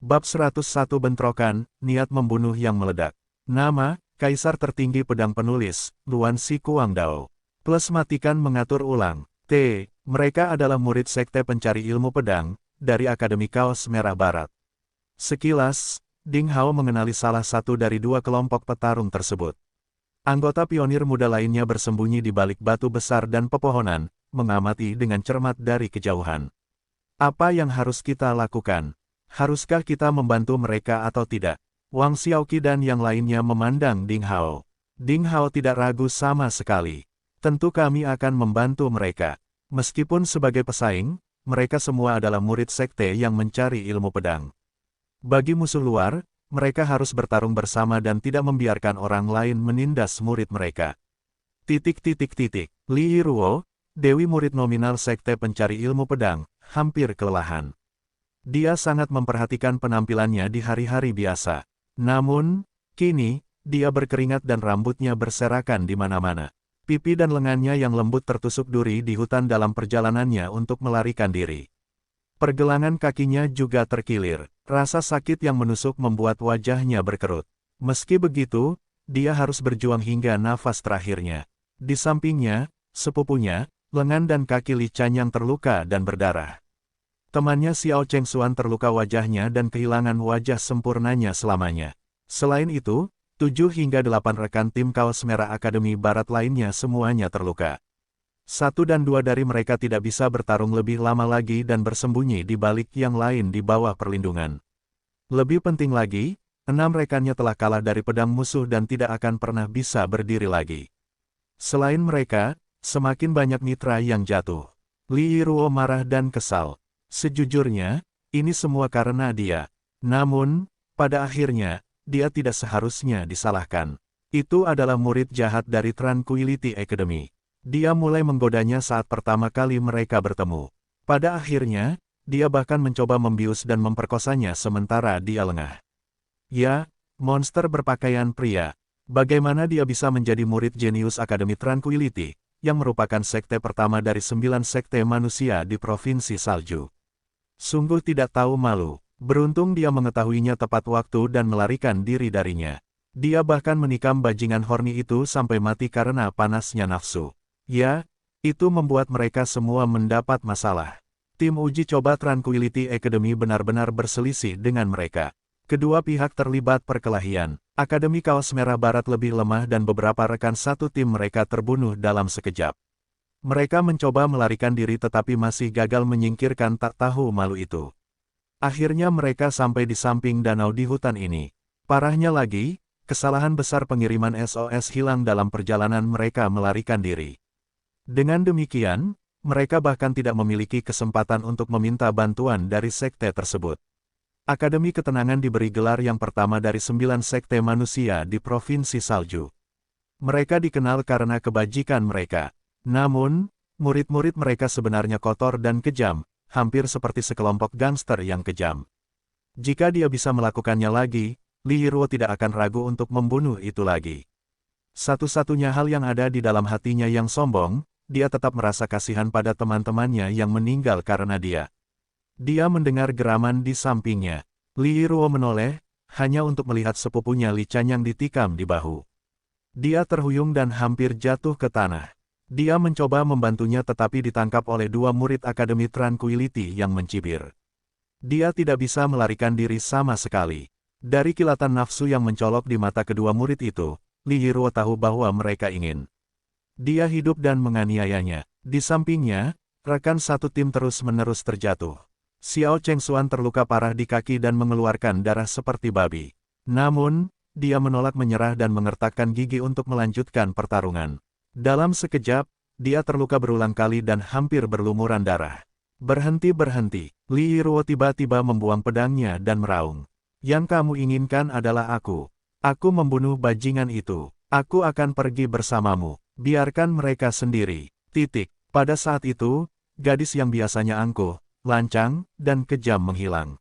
Bab 101 Bentrokan, Niat Membunuh yang Meledak. Nama, Kaisar Tertinggi Pedang Penulis, Luan Si Kuangdao. Plus matikan mengatur ulang. T. Mereka adalah murid Sekte Pencari Ilmu Pedang, dari Akademi Kaos Merah Barat. Sekilas, Ding Hao mengenali salah satu dari dua kelompok petarung tersebut. Anggota pionir muda lainnya bersembunyi di balik batu besar dan pepohonan, mengamati dengan cermat dari kejauhan. Apa yang harus kita lakukan? Haruskah kita membantu mereka atau tidak? Wang Xiaoqi dan yang lainnya memandang Ding Hao. Ding Hao tidak ragu sama sekali. Tentu kami akan membantu mereka. Meskipun sebagai pesaing, mereka semua adalah murid sekte yang mencari ilmu pedang. Bagi musuh luar, mereka harus bertarung bersama dan tidak membiarkan orang lain menindas murid mereka. Li Yiruo, Dewi murid nominal Sekte Pencari Ilmu Pedang, hampir kelelahan. Dia sangat memperhatikan penampilannya di hari-hari biasa. Namun, kini, dia berkeringat dan rambutnya berserakan di mana-mana. Pipi dan lengannya yang lembut tertusuk duri di hutan dalam perjalanannya untuk melarikan diri. Pergelangan kakinya juga terkilir. Rasa sakit yang menusuk membuat wajahnya berkerut. Meski begitu, dia harus berjuang hingga nafas terakhirnya. Di sampingnya, sepupunya, lengan dan kaki Li Chanyang terluka dan berdarah. Temannya Xiao Chengxuan terluka wajahnya dan kehilangan wajah sempurnanya selamanya. Selain itu, 7 hingga 8 rekan tim Kaos Merah Akademi Barat lainnya semuanya terluka. 1 dan 2 dari mereka tidak bisa bertarung lebih lama lagi dan bersembunyi di balik yang lain di bawah perlindungan. Lebih penting lagi, 6 rekannya telah kalah dari pedang musuh dan tidak akan pernah bisa berdiri lagi. Selain mereka, semakin banyak mitra yang jatuh. Li Yiruo marah dan kesal. Sejujurnya, ini semua karena dia. Namun, pada akhirnya, dia tidak seharusnya disalahkan. Itu adalah murid jahat dari Tranquility Academy. Dia mulai menggodanya saat pertama kali mereka bertemu. Pada akhirnya, dia bahkan mencoba membius dan memperkosanya sementara dia lengah. Ya, monster berpakaian pria. Bagaimana dia bisa menjadi murid jenius Akademi Tranquility, yang merupakan sekte pertama dari 9 sekte manusia di Provinsi Salju? Sungguh tidak tahu malu. Beruntung dia mengetahuinya tepat waktu dan melarikan diri darinya. Dia bahkan menikam bajingan horny itu sampai mati karena panasnya nafsu. Ya, itu membuat mereka semua mendapat masalah. Tim uji coba Tranquility Academy benar-benar berselisih dengan mereka. Kedua pihak terlibat perkelahian. Akademi Kaos Merah Barat lebih lemah dan beberapa rekan satu tim mereka terbunuh dalam sekejap. Mereka mencoba melarikan diri tetapi masih gagal menyingkirkan tak tahu malu itu. Akhirnya mereka sampai di samping danau di hutan ini. Parahnya lagi, kesalahan besar pengiriman SOS hilang dalam perjalanan mereka melarikan diri. Dengan demikian, mereka bahkan tidak memiliki kesempatan untuk meminta bantuan dari sekte tersebut. Akademi Ketenangan diberi gelar yang pertama dari 9 sekte manusia di Provinsi Salju. Mereka dikenal karena kebajikan mereka. Namun, murid-murid mereka sebenarnya kotor dan kejam, hampir seperti sekelompok gangster yang kejam. Jika dia bisa melakukannya lagi, Li Yiruo tidak akan ragu untuk membunuh itu lagi. Satu-satunya hal yang ada di dalam hatinya yang sombong, dia tetap merasa kasihan pada teman-temannya yang meninggal karena dia. Dia mendengar geraman di sampingnya. Li Yiruo menoleh, hanya untuk melihat sepupunya Li Chanyang ditikam di bahu. Dia terhuyung dan hampir jatuh ke tanah. Dia mencoba membantunya tetapi ditangkap oleh 2 murid Akademi Tranquility yang mencibir. Dia tidak bisa melarikan diri sama sekali. Dari kilatan nafsu yang mencolok di mata kedua murid itu, Li Yiruo tahu bahwa mereka ingin. Dia hidup dan menganiayanya. Di sampingnya, rekan satu tim terus-menerus terjatuh. Xiao Chengxuan terluka parah di kaki dan mengeluarkan darah seperti babi. Namun, dia menolak menyerah dan mengertakkan gigi untuk melanjutkan pertarungan. Dalam sekejap, dia terluka berulang kali dan hampir berlumuran darah. Berhenti. Li Yiruo tiba-tiba membuang pedangnya dan meraung. Yang kamu inginkan adalah aku. Aku membunuh bajingan itu. Aku akan pergi bersamamu. Biarkan mereka sendiri. Pada saat itu, gadis yang biasanya angkuh, lancang, dan kejam menghilang.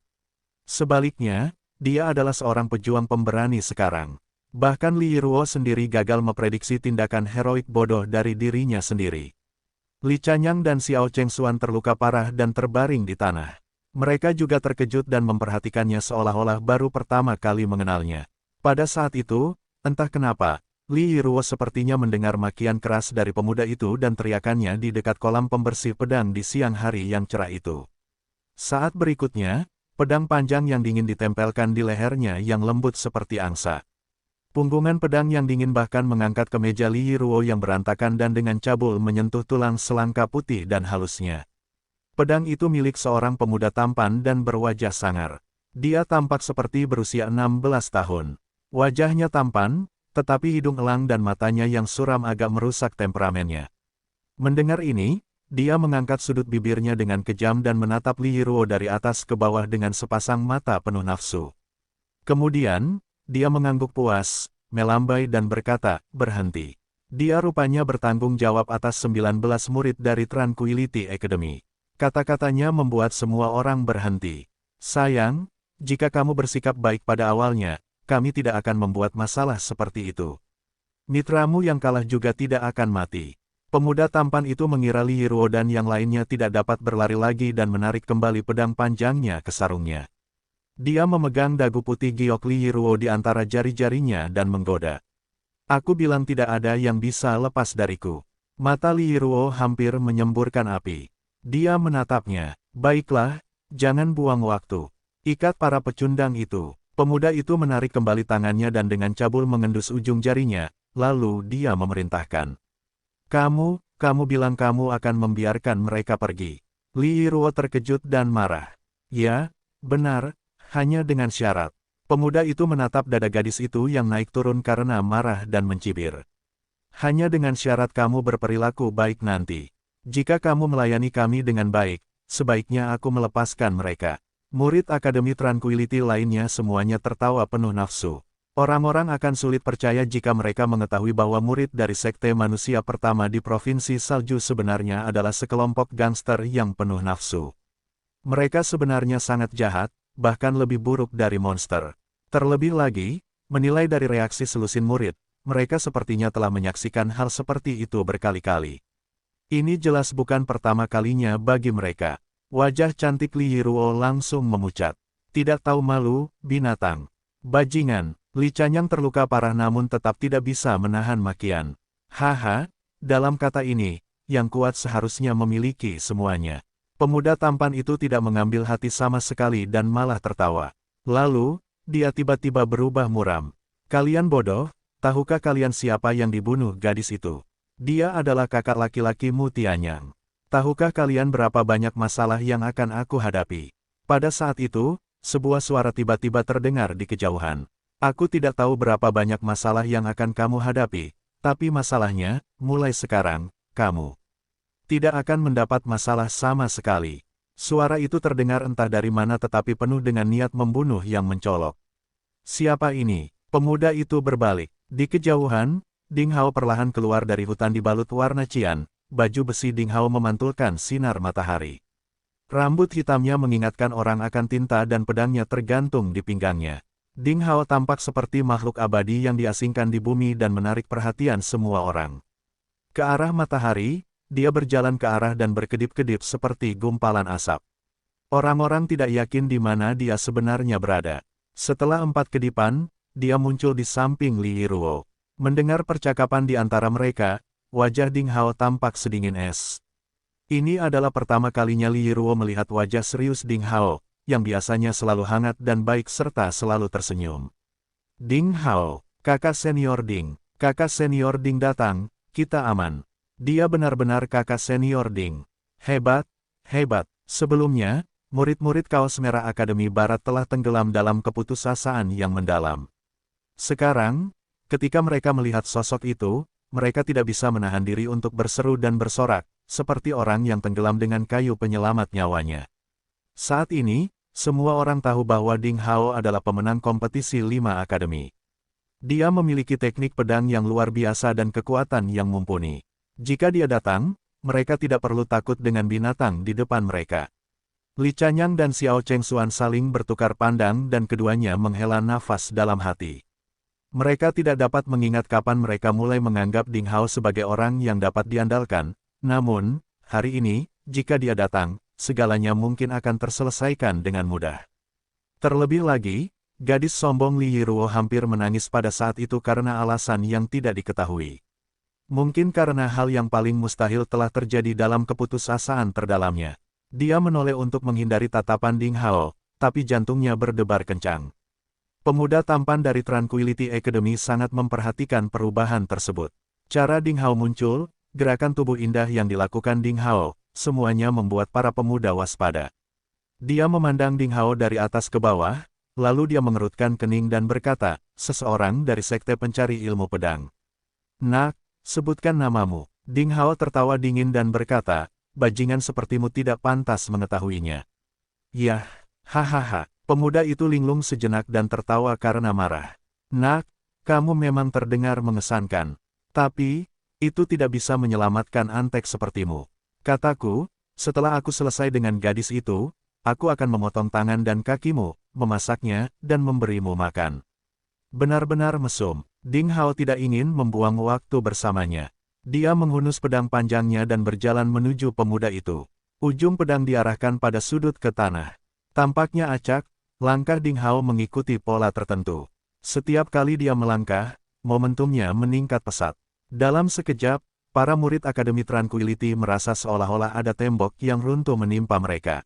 Sebaliknya, dia adalah seorang pejuang pemberani sekarang. Bahkan Li Yiruo sendiri gagal memprediksi tindakan heroik bodoh dari dirinya sendiri. Li Chanyang dan Xiao Chengxuan terluka parah dan terbaring di tanah. Mereka juga terkejut dan memperhatikannya seolah-olah baru pertama kali mengenalnya. Pada saat itu, entah kenapa, Li Yiruo sepertinya mendengar makian keras dari pemuda itu dan teriakannya di dekat kolam pembersih pedang di siang hari yang cerah itu. Saat berikutnya, pedang panjang yang dingin ditempelkan di lehernya yang lembut seperti angsa. Punggungan pedang yang dingin bahkan mengangkat kemeja Li Yiruo yang berantakan dan dengan cabul menyentuh tulang selangka putih dan halusnya. Pedang itu milik seorang pemuda tampan dan berwajah sangar. Dia tampak seperti berusia 16 tahun. Wajahnya tampan, tetapi hidung elang dan matanya yang suram agak merusak temperamennya. Mendengar ini, dia mengangkat sudut bibirnya dengan kejam dan menatap Li Yiruo dari atas ke bawah dengan sepasang mata penuh nafsu. Kemudian, dia mengangguk puas, melambai dan berkata, "Berhenti." Dia rupanya bertanggung jawab atas 19 murid dari Tranquility Academy. Kata-katanya membuat semua orang berhenti. "Sayang, jika kamu bersikap baik pada awalnya, kami tidak akan membuat masalah seperti itu. Mitramu yang kalah juga tidak akan mati." Pemuda tampan itu mengira Li Yiruo dan yang lainnya tidak dapat berlari lagi dan menarik kembali pedang panjangnya ke sarungnya. Dia memegang dagu putih giok Li Yiruo di antara jari-jarinya dan menggoda. "Aku bilang tidak ada yang bisa lepas dariku." Mata Li Yiruo hampir menyemburkan api. Dia menatapnya. "Baiklah, jangan buang waktu. Ikat para pecundang itu." Pemuda itu menarik kembali tangannya dan dengan cabul mengendus ujung jarinya, lalu dia memerintahkan. Kamu bilang kamu akan membiarkan mereka pergi." Li Yiruo terkejut dan marah. "Ya, benar, hanya dengan syarat." Pemuda itu menatap dada gadis itu yang naik turun karena marah dan mencibir. "Hanya dengan syarat kamu berperilaku baik nanti. Jika kamu melayani kami dengan baik, sebaiknya aku melepaskan mereka." Murid Akademi Tranquility lainnya semuanya tertawa penuh nafsu. Orang-orang akan sulit percaya jika mereka mengetahui bahwa murid dari sekte manusia pertama di Provinsi Salju sebenarnya adalah sekelompok gangster yang penuh nafsu. Mereka sebenarnya sangat jahat, bahkan lebih buruk dari monster. Terlebih lagi, menilai dari reaksi selusin murid, mereka sepertinya telah menyaksikan hal seperti itu berkali-kali. Ini jelas bukan pertama kalinya bagi mereka. Wajah cantik Li Yiruo langsung memucat. "Tidak tahu malu, binatang. Bajingan." Li Chanyang terluka parah namun tetap tidak bisa menahan makian. "Haha, dalam kata ini, yang kuat seharusnya memiliki semuanya." Pemuda tampan itu tidak mengambil hati sama sekali dan malah tertawa. Lalu, dia tiba-tiba berubah muram. "Kalian bodoh, tahukah kalian siapa yang dibunuh gadis itu? Dia adalah kakak laki-laki Mu Tianyang. Tahukah kalian berapa banyak masalah yang akan aku hadapi?" Pada saat itu, sebuah suara tiba-tiba terdengar di kejauhan. "Aku tidak tahu berapa banyak masalah yang akan kamu hadapi, tapi masalahnya, mulai sekarang, kamu tidak akan mendapat masalah sama sekali." Suara itu terdengar entah dari mana tetapi penuh dengan niat membunuh yang mencolok. "Siapa ini?" Pemuda itu berbalik. Di kejauhan, Ding Hao perlahan keluar dari hutan dibalut warna cian, baju besi Ding Hao memantulkan sinar matahari. Rambut hitamnya mengingatkan orang akan tinta dan pedangnya tergantung di pinggangnya. Ding Hao tampak seperti makhluk abadi yang diasingkan di bumi dan menarik perhatian semua orang. Ke arah matahari, dia berjalan ke arah dan berkedip-kedip seperti gumpalan asap. Orang-orang tidak yakin di mana dia sebenarnya berada. Setelah 4 kedipan, dia muncul di samping Li Yiruo. Mendengar percakapan di antara mereka, wajah Ding Hao tampak sedingin es. Ini adalah pertama kalinya Li Yiruo melihat wajah serius Ding Hao, yang biasanya selalu hangat dan baik serta selalu tersenyum. "Ding Hao, kakak senior Ding. Kakak senior Ding datang, kita aman." Dia benar-benar kakak senior Ding. Hebat, hebat. Sebelumnya, murid-murid Kaos Merah Akademi Barat telah tenggelam dalam keputusasaan yang mendalam. Sekarang, ketika mereka melihat sosok itu, mereka tidak bisa menahan diri untuk berseru dan bersorak, seperti orang yang tenggelam dengan kayu penyelamat nyawanya. Saat ini, semua orang tahu bahwa Ding Hao adalah pemenang kompetisi 5 akademi. Dia memiliki teknik pedang yang luar biasa dan kekuatan yang mumpuni. Jika dia datang, mereka tidak perlu takut dengan binatang di depan mereka. Li Chanyang dan Xiao Chengxuan saling bertukar pandang dan keduanya menghela nafas dalam hati. Mereka tidak dapat mengingat kapan mereka mulai menganggap Ding Hao sebagai orang yang dapat diandalkan, namun, hari ini, jika dia datang, segalanya mungkin akan terselesaikan dengan mudah. Terlebih lagi, gadis sombong Li Yiruo hampir menangis pada saat itu karena alasan yang tidak diketahui. Mungkin karena hal yang paling mustahil telah terjadi dalam keputusasaan terdalamnya. Dia menoleh untuk menghindari tatapan Ding Hao, tapi jantungnya berdebar kencang. Pemuda tampan dari Tranquility Academy sangat memperhatikan perubahan tersebut. Cara Ding Hao muncul, gerakan tubuh indah yang dilakukan Ding Hao, semuanya membuat para pemuda waspada. Dia memandang Ding Hao dari atas ke bawah, lalu dia mengerutkan kening dan berkata, seseorang dari Sekte Pencari Ilmu Pedang. Nak, sebutkan namamu. Ding Hao tertawa dingin dan berkata, bajingan sepertimu tidak pantas mengetahuinya. Yah, hahaha. Pemuda itu linglung sejenak dan tertawa karena marah. Nak, kamu memang terdengar mengesankan. Tapi, itu tidak bisa menyelamatkan antek sepertimu. Kataku, setelah aku selesai dengan gadis itu, aku akan memotong tangan dan kakimu, memasaknya, dan memberimu makan. Benar-benar mesum. Ding Hao tidak ingin membuang waktu bersamanya. Dia menghunus pedang panjangnya dan berjalan menuju pemuda itu. Ujung pedang diarahkan pada sudut ke tanah. Tampaknya acak, langkah Ding Hao mengikuti pola tertentu. Setiap kali dia melangkah, momentumnya meningkat pesat. Dalam sekejap, para murid Akademi Tranquility merasa seolah-olah ada tembok yang runtuh menimpa mereka.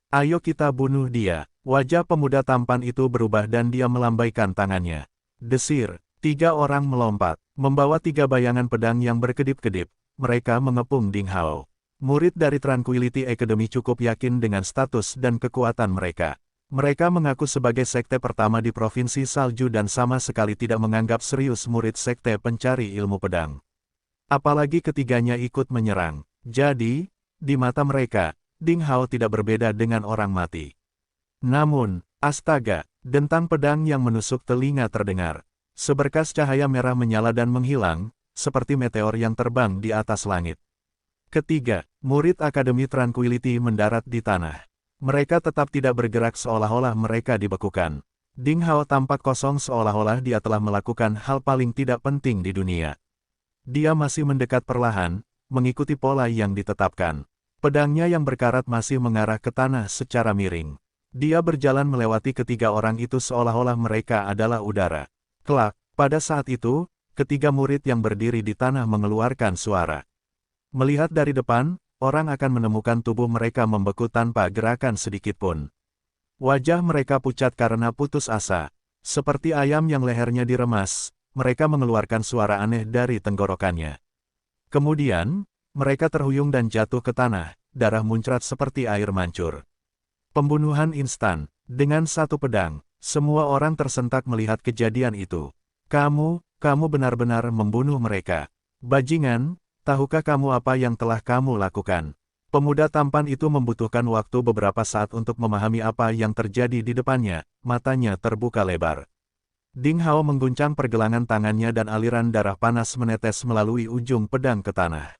Ayo kita bunuh dia. Wajah pemuda tampan itu berubah dan dia melambaikan tangannya. Desir. 3 orang melompat, membawa 3 bayangan pedang yang berkedip-kedip. Mereka mengepung Ding Hao. Murid dari Tranquility Academy cukup yakin dengan status dan kekuatan mereka. Mereka mengaku sebagai sekte pertama di Provinsi Salju dan sama sekali tidak menganggap serius murid sekte pencari ilmu pedang. Apalagi ketiganya ikut menyerang. Jadi, di mata mereka, Ding Hao tidak berbeda dengan orang mati. Namun, astaga, dentang pedang yang menusuk telinga terdengar. Seberkas cahaya merah menyala dan menghilang, seperti meteor yang terbang di atas langit. Ketiga, murid Akademi Tranquility mendarat di tanah. Mereka tetap tidak bergerak seolah-olah mereka dibekukan. Ding Hao tampak kosong seolah-olah dia telah melakukan hal paling tidak penting di dunia. Dia masih mendekat perlahan, mengikuti pola yang ditetapkan. Pedangnya yang berkarat masih mengarah ke tanah secara miring. Dia berjalan melewati ketiga orang itu seolah-olah mereka adalah udara. Kelak, pada saat itu, ketiga murid yang berdiri di tanah mengeluarkan suara. Melihat dari depan, orang akan menemukan tubuh mereka membeku tanpa gerakan sedikitpun. Wajah mereka pucat karena putus asa. Seperti ayam yang lehernya diremas, mereka mengeluarkan suara aneh dari tenggorokannya. Kemudian, mereka terhuyung dan jatuh ke tanah, darah muncrat seperti air mancur. Pembunuhan instan, dengan satu pedang. Semua orang tersentak melihat kejadian itu. Kamu benar-benar membunuh mereka. Bajingan, tahukah kamu apa yang telah kamu lakukan? Pemuda tampan itu membutuhkan waktu beberapa saat untuk memahami apa yang terjadi di depannya, matanya terbuka lebar. Ding Hao mengguncang pergelangan tangannya dan aliran darah panas menetes melalui ujung pedang ke tanah.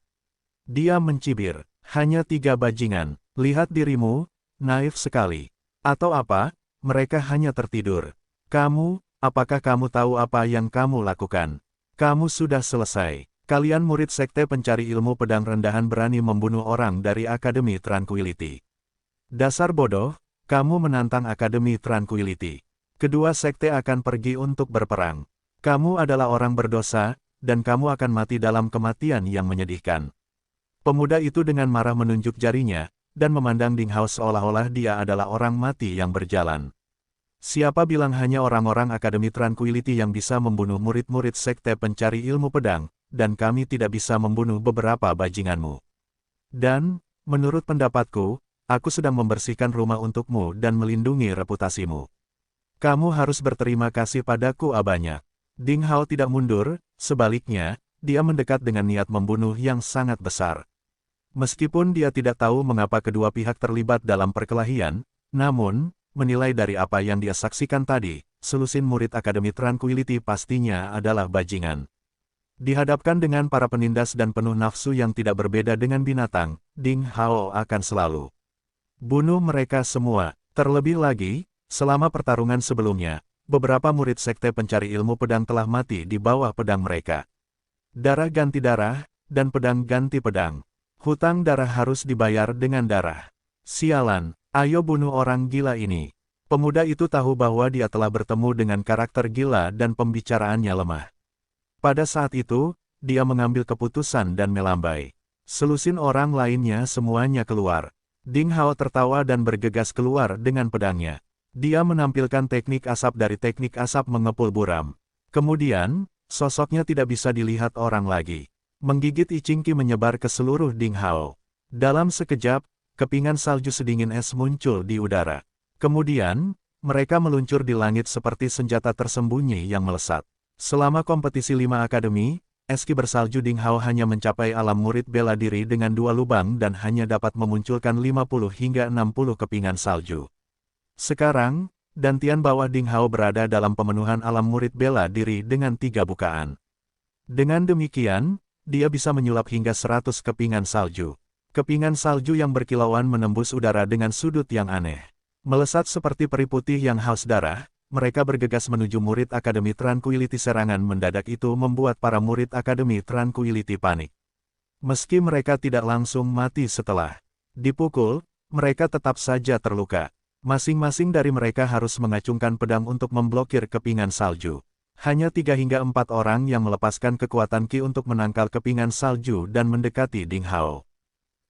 Dia mencibir, hanya 3 bajingan, lihat dirimu, naif sekali. Atau apa? Mereka hanya tertidur. Apakah kamu tahu apa yang kamu lakukan? Kamu sudah selesai. Kalian murid sekte pencari ilmu pedang rendahan berani membunuh orang dari Akademi Tranquility. Dasar bodoh, kamu menantang Akademi Tranquility. Kedua sekte akan pergi untuk berperang. Kamu adalah orang berdosa, dan kamu akan mati dalam kematian yang menyedihkan. Pemuda itu dengan marah menunjuk jarinya, dan memandang Ding Hao seolah-olah dia adalah orang mati yang berjalan. Siapa bilang hanya orang-orang Akademi Tranquility yang bisa membunuh murid-murid sekte pencari ilmu pedang, dan kami tidak bisa membunuh beberapa bajinganmu. Dan, menurut pendapatku, aku sedang membersihkan rumah untukmu dan melindungi reputasimu. Kamu harus berterima kasih padaku banyak. Ding Hao tidak mundur, sebaliknya, dia mendekat dengan niat membunuh yang sangat besar. Meskipun dia tidak tahu mengapa kedua pihak terlibat dalam perkelahian, namun, menilai dari apa yang dia saksikan tadi, selusin murid Akademi Tranquility pastinya adalah bajingan. Dihadapkan dengan para penindas dan penuh nafsu yang tidak berbeda dengan binatang, Ding Hao akan selalu bunuh mereka semua. Terlebih lagi, selama pertarungan sebelumnya, beberapa murid sekte pencari ilmu pedang telah mati di bawah pedang mereka. Darah ganti darah, dan pedang ganti pedang. Hutang darah harus dibayar dengan darah. Sialan, ayo bunuh orang gila ini. Pemuda itu tahu bahwa dia telah bertemu dengan karakter gila dan pembicaraannya lemah. Pada saat itu, dia mengambil keputusan dan melambai. Selusin orang lainnya semuanya keluar. Ding Hao tertawa dan bergegas keluar dengan pedangnya. Dia menampilkan teknik asap dari teknik asap mengepul buram. Kemudian, sosoknya tidak bisa dilihat orang lagi. Menggigit Ichingki menyebar ke seluruh Ding Hao. Dalam sekejap, kepingan salju sedingin es muncul di udara. Kemudian, mereka meluncur di langit seperti senjata tersembunyi yang melesat. Selama kompetisi 5 akademi, eski bersalju Ding Hao hanya mencapai alam murid bela diri dengan 2 lubang dan hanya dapat memunculkan 50 hingga 60 kepingan salju. Sekarang, dantian bawah Ding Hao berada dalam pemenuhan alam murid bela diri dengan 3 bukaan. Dengan demikian, dia bisa menyulap hingga 100 kepingan salju. Kepingan salju yang berkilauan menembus udara dengan sudut yang aneh. Melesat seperti peri putih yang haus darah, mereka bergegas menuju murid Akademi Tranquility. Serangan mendadak itu membuat para murid Akademi Tranquility panik. Meski mereka tidak langsung mati setelah dipukul, mereka tetap saja terluka. Masing-masing dari mereka harus mengacungkan pedang untuk memblokir kepingan salju. Hanya 3 hingga 4 orang yang melepaskan kekuatan Qi untuk menangkal kepingan salju dan mendekati Ding Hao.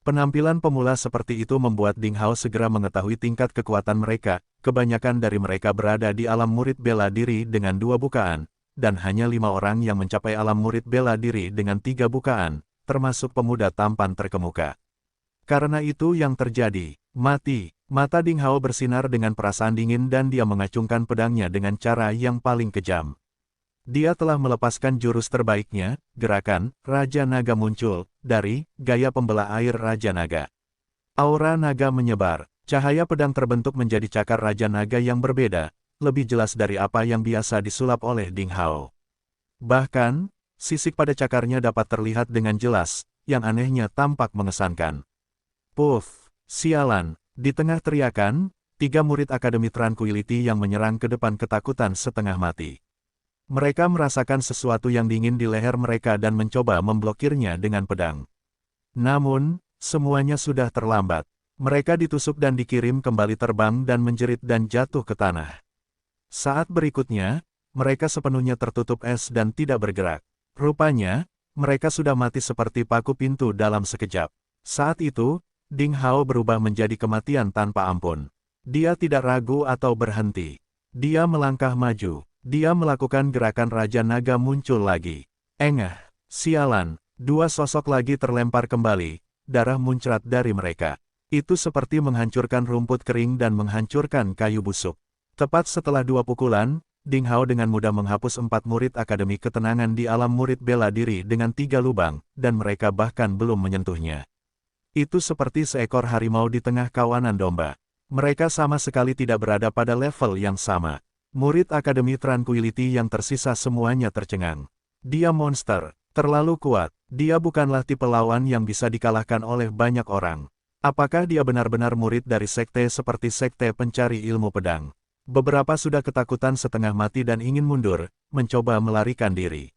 Penampilan pemula seperti itu membuat Ding Hao segera mengetahui tingkat kekuatan mereka. Kebanyakan dari mereka berada di alam murid bela diri dengan 2 bukaan, dan hanya 5 orang yang mencapai alam murid bela diri dengan 3 bukaan, termasuk pemuda tampan terkemuka. Karena itu yang terjadi, mati. Mata Ding Hao bersinar dengan perasaan dingin dan dia mengacungkan pedangnya dengan cara yang paling kejam. Dia telah melepaskan jurus terbaiknya, gerakan Raja Naga muncul, dari gaya pembelah air Raja Naga. Aura naga menyebar, cahaya pedang terbentuk menjadi cakar Raja Naga yang berbeda, lebih jelas dari apa yang biasa disulap oleh Ding Hao. Bahkan, sisik pada cakarnya dapat terlihat dengan jelas, yang anehnya tampak mengesankan. Puff, sialan, di tengah teriakan, 3 murid Akademi Tranquility yang menyerang ke depan ketakutan setengah mati. Mereka merasakan sesuatu yang dingin di leher mereka dan mencoba memblokirnya dengan pedang. Namun, semuanya sudah terlambat. Mereka ditusuk dan dikirim kembali terbang dan menjerit dan jatuh ke tanah. Saat berikutnya, mereka sepenuhnya tertutup es dan tidak bergerak. Rupanya, mereka sudah mati seperti paku pintu dalam sekejap. Saat itu, Ding Hao berubah menjadi kematian tanpa ampun. Dia tidak ragu atau berhenti. Dia melangkah maju. Dia melakukan gerakan Raja Naga muncul lagi. Engah, sialan, 2 sosok lagi terlempar kembali, darah muncrat dari mereka. Itu seperti menghancurkan rumput kering dan menghancurkan kayu busuk. Tepat setelah 2 pukulan, Ding Hao dengan mudah menghapus 4 murid Akademi Ketenangan di alam murid bela diri dengan 3 lubang, dan mereka bahkan belum menyentuhnya. Itu seperti seekor harimau di tengah kawanan domba. Mereka sama sekali tidak berada pada level yang sama. Murid Akademi Tranquility yang tersisa semuanya tercengang. Dia monster, terlalu kuat. Dia bukanlah tipe lawan yang bisa dikalahkan oleh banyak orang. Apakah dia benar-benar murid dari sekte seperti sekte pencari ilmu pedang? Beberapa sudah ketakutan setengah mati dan ingin mundur, mencoba melarikan diri.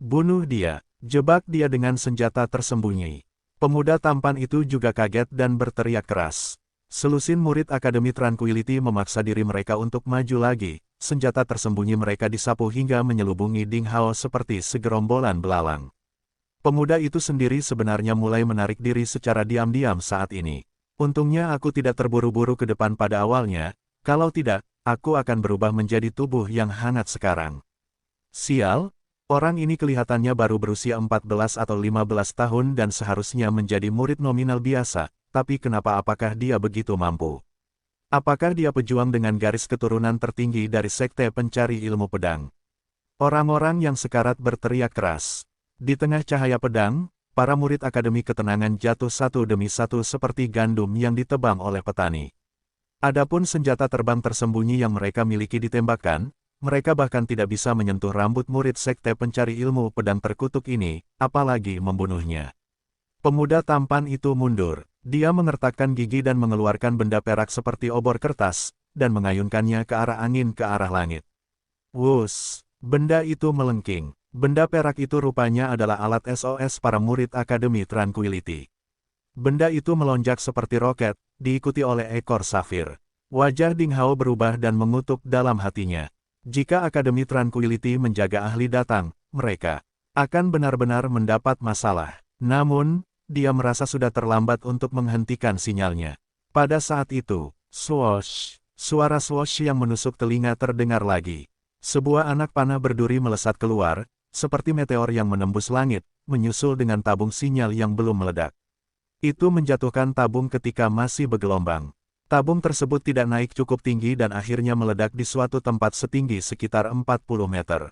Bunuh dia, jebak dia dengan senjata tersembunyi. Pemuda tampan itu juga kaget dan berteriak keras. Selusin murid Akademi Tranquility memaksa diri mereka untuk maju lagi, senjata tersembunyi mereka disapu hingga menyelubungi Ding Hao seperti segerombolan belalang. Pemuda itu sendiri sebenarnya mulai menarik diri secara diam-diam saat ini. Untungnya aku tidak terburu-buru ke depan pada awalnya, kalau tidak, aku akan berubah menjadi tubuh yang hangat sekarang. Sial, orang ini kelihatannya baru berusia 14 atau 15 tahun dan seharusnya menjadi murid nominal biasa. Tapi apakah dia begitu mampu? Apakah dia pejuang dengan garis keturunan tertinggi dari sekte pencari ilmu pedang? Orang-orang yang sekarat berteriak keras. Di tengah cahaya pedang, para murid Akademi Ketenangan jatuh satu demi satu seperti gandum yang ditebang oleh petani. Adapun senjata terbang tersembunyi yang mereka miliki ditembakkan, mereka bahkan tidak bisa menyentuh rambut murid sekte pencari ilmu pedang terkutuk ini, apalagi membunuhnya. Pemuda tampan itu mundur. Dia mengertakkan gigi dan mengeluarkan benda perak seperti obor kertas, dan mengayunkannya ke arah angin ke arah langit. Wus! Benda itu melengking. Benda perak itu rupanya adalah alat SOS para murid Akademi Tranquility. Benda itu melonjak seperti roket, diikuti oleh ekor safir. Wajah Ding Hao berubah dan mengutuk dalam hatinya. Jika Akademi Tranquility menjaga ahli datang, mereka akan benar-benar mendapat masalah. Namun, dia merasa sudah terlambat untuk menghentikan sinyalnya. Pada saat itu, swoosh, suara swoosh yang menusuk telinga terdengar lagi. Sebuah anak panah berduri melesat keluar, seperti meteor yang menembus langit, menyusul dengan tabung sinyal yang belum meledak. Itu menjatuhkan tabung ketika masih bergelombang. Tabung tersebut tidak naik cukup tinggi dan akhirnya meledak di suatu tempat setinggi sekitar 40 meter.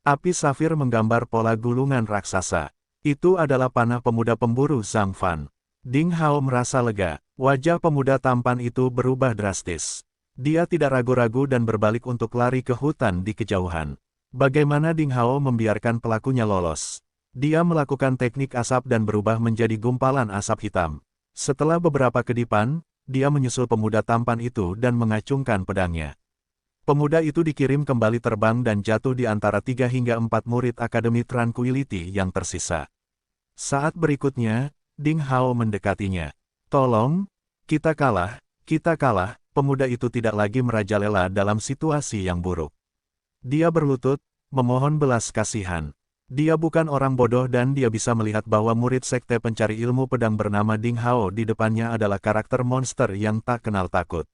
Api safir menggambar pola gulungan raksasa. Itu adalah panah pemuda pemburu Zhang Fan. Ding Hao merasa lega, wajah pemuda tampan itu berubah drastis. Dia tidak ragu-ragu dan berbalik untuk lari ke hutan di kejauhan. Bagaimana Ding Hao membiarkan pelakunya lolos? Dia melakukan teknik asap dan berubah menjadi gumpalan asap hitam. Setelah beberapa kedipan, dia menyusul pemuda tampan itu dan mengacungkan pedangnya. Pemuda itu dikirim kembali terbang dan jatuh di antara 3 hingga 4 murid Akademi Tranquility yang tersisa. Saat berikutnya, Ding Hao mendekatinya. "Tolong, kita kalah, kita kalah." Pemuda itu tidak lagi merajalela dalam situasi yang buruk. Dia berlutut, memohon belas kasihan. Dia bukan orang bodoh dan dia bisa melihat bahwa murid sekte pencari ilmu pedang bernama Ding Hao di depannya adalah karakter monster yang tak kenal takut.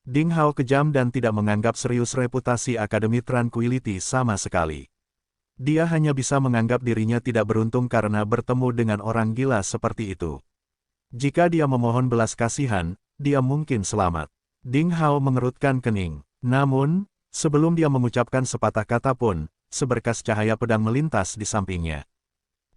Ding Hao kejam dan tidak menganggap serius reputasi Akademi Tranquility sama sekali. Dia hanya bisa menganggap dirinya tidak beruntung karena bertemu dengan orang gila seperti itu. Jika dia memohon belas kasihan, dia mungkin selamat. Ding Hao mengerutkan kening. Namun, sebelum dia mengucapkan sepatah kata pun, seberkas cahaya pedang melintas di sampingnya.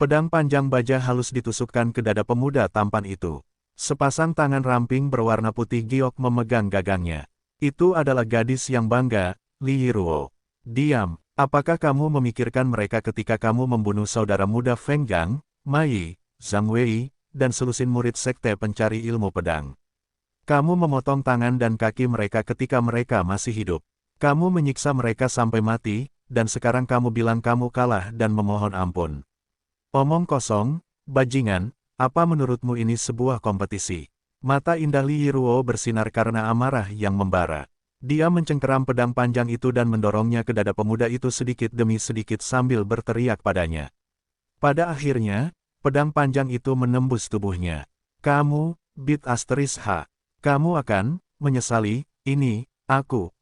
Pedang panjang baja halus ditusukkan ke dada pemuda tampan itu. Sepasang tangan ramping berwarna putih giok memegang gagangnya. Itu adalah gadis yang bangga, Li Yiruo. "Diam, apakah kamu memikirkan mereka ketika kamu membunuh saudara muda Feng Gang, Mai, Zhang Wei, dan selusin murid sekte pencari ilmu pedang? Kamu memotong tangan dan kaki mereka ketika mereka masih hidup. Kamu menyiksa mereka sampai mati, dan sekarang kamu bilang kamu kalah dan memohon ampun. Omong kosong, bajingan, apa menurutmu ini sebuah kompetisi?" Mata indah Li Yiruo bersinar karena amarah yang membara. Dia mencengkeram pedang panjang itu dan mendorongnya ke dada pemuda itu sedikit demi sedikit sambil berteriak padanya. Pada akhirnya, pedang panjang itu menembus tubuhnya. "Kamu, bit asterisk H. Kamu akan menyesali ini, aku."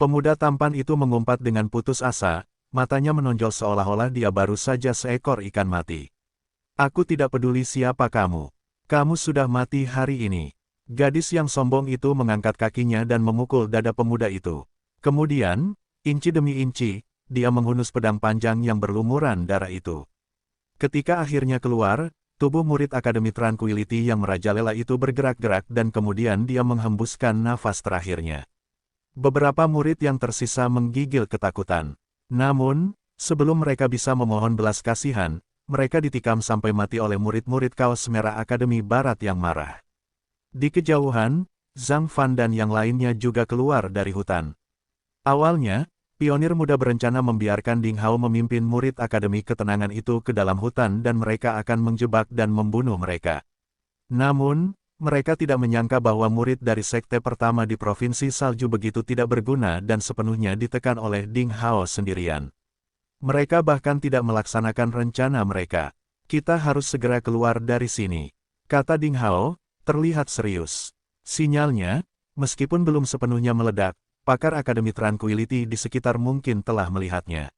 Pemuda tampan itu mengumpat dengan putus asa, matanya menonjol seolah-olah dia baru saja seekor ikan mati. "Aku tidak peduli siapa kamu. Kamu sudah mati hari ini." Gadis yang sombong itu mengangkat kakinya dan memukul dada pemuda itu. Kemudian, inci demi inci, dia menghunus pedang panjang yang berlumuran darah itu. Ketika akhirnya keluar, tubuh murid Akademi Tranquility yang merajalela itu bergerak-gerak dan kemudian dia menghembuskan nafas terakhirnya. Beberapa murid yang tersisa menggigil ketakutan. Namun, sebelum mereka bisa memohon belas kasihan, mereka ditikam sampai mati oleh murid-murid kaos merah Akademi Barat yang marah. Di kejauhan, Zhang Fan dan yang lainnya juga keluar dari hutan. Awalnya, pionir muda berencana membiarkan Ding Hao memimpin murid Akademi Ketenangan itu ke dalam hutan dan mereka akan menjebak dan membunuh mereka. Namun, mereka tidak menyangka bahwa murid dari sekte pertama di Provinsi Salju begitu tidak berguna dan sepenuhnya ditekan oleh Ding Hao sendirian. Mereka bahkan tidak melaksanakan rencana mereka. "Kita harus segera keluar dari sini," kata Ding Hao, terlihat serius. Sinyalnya, meskipun belum sepenuhnya meledak, pakar Akademi Tranquility di sekitar mungkin telah melihatnya.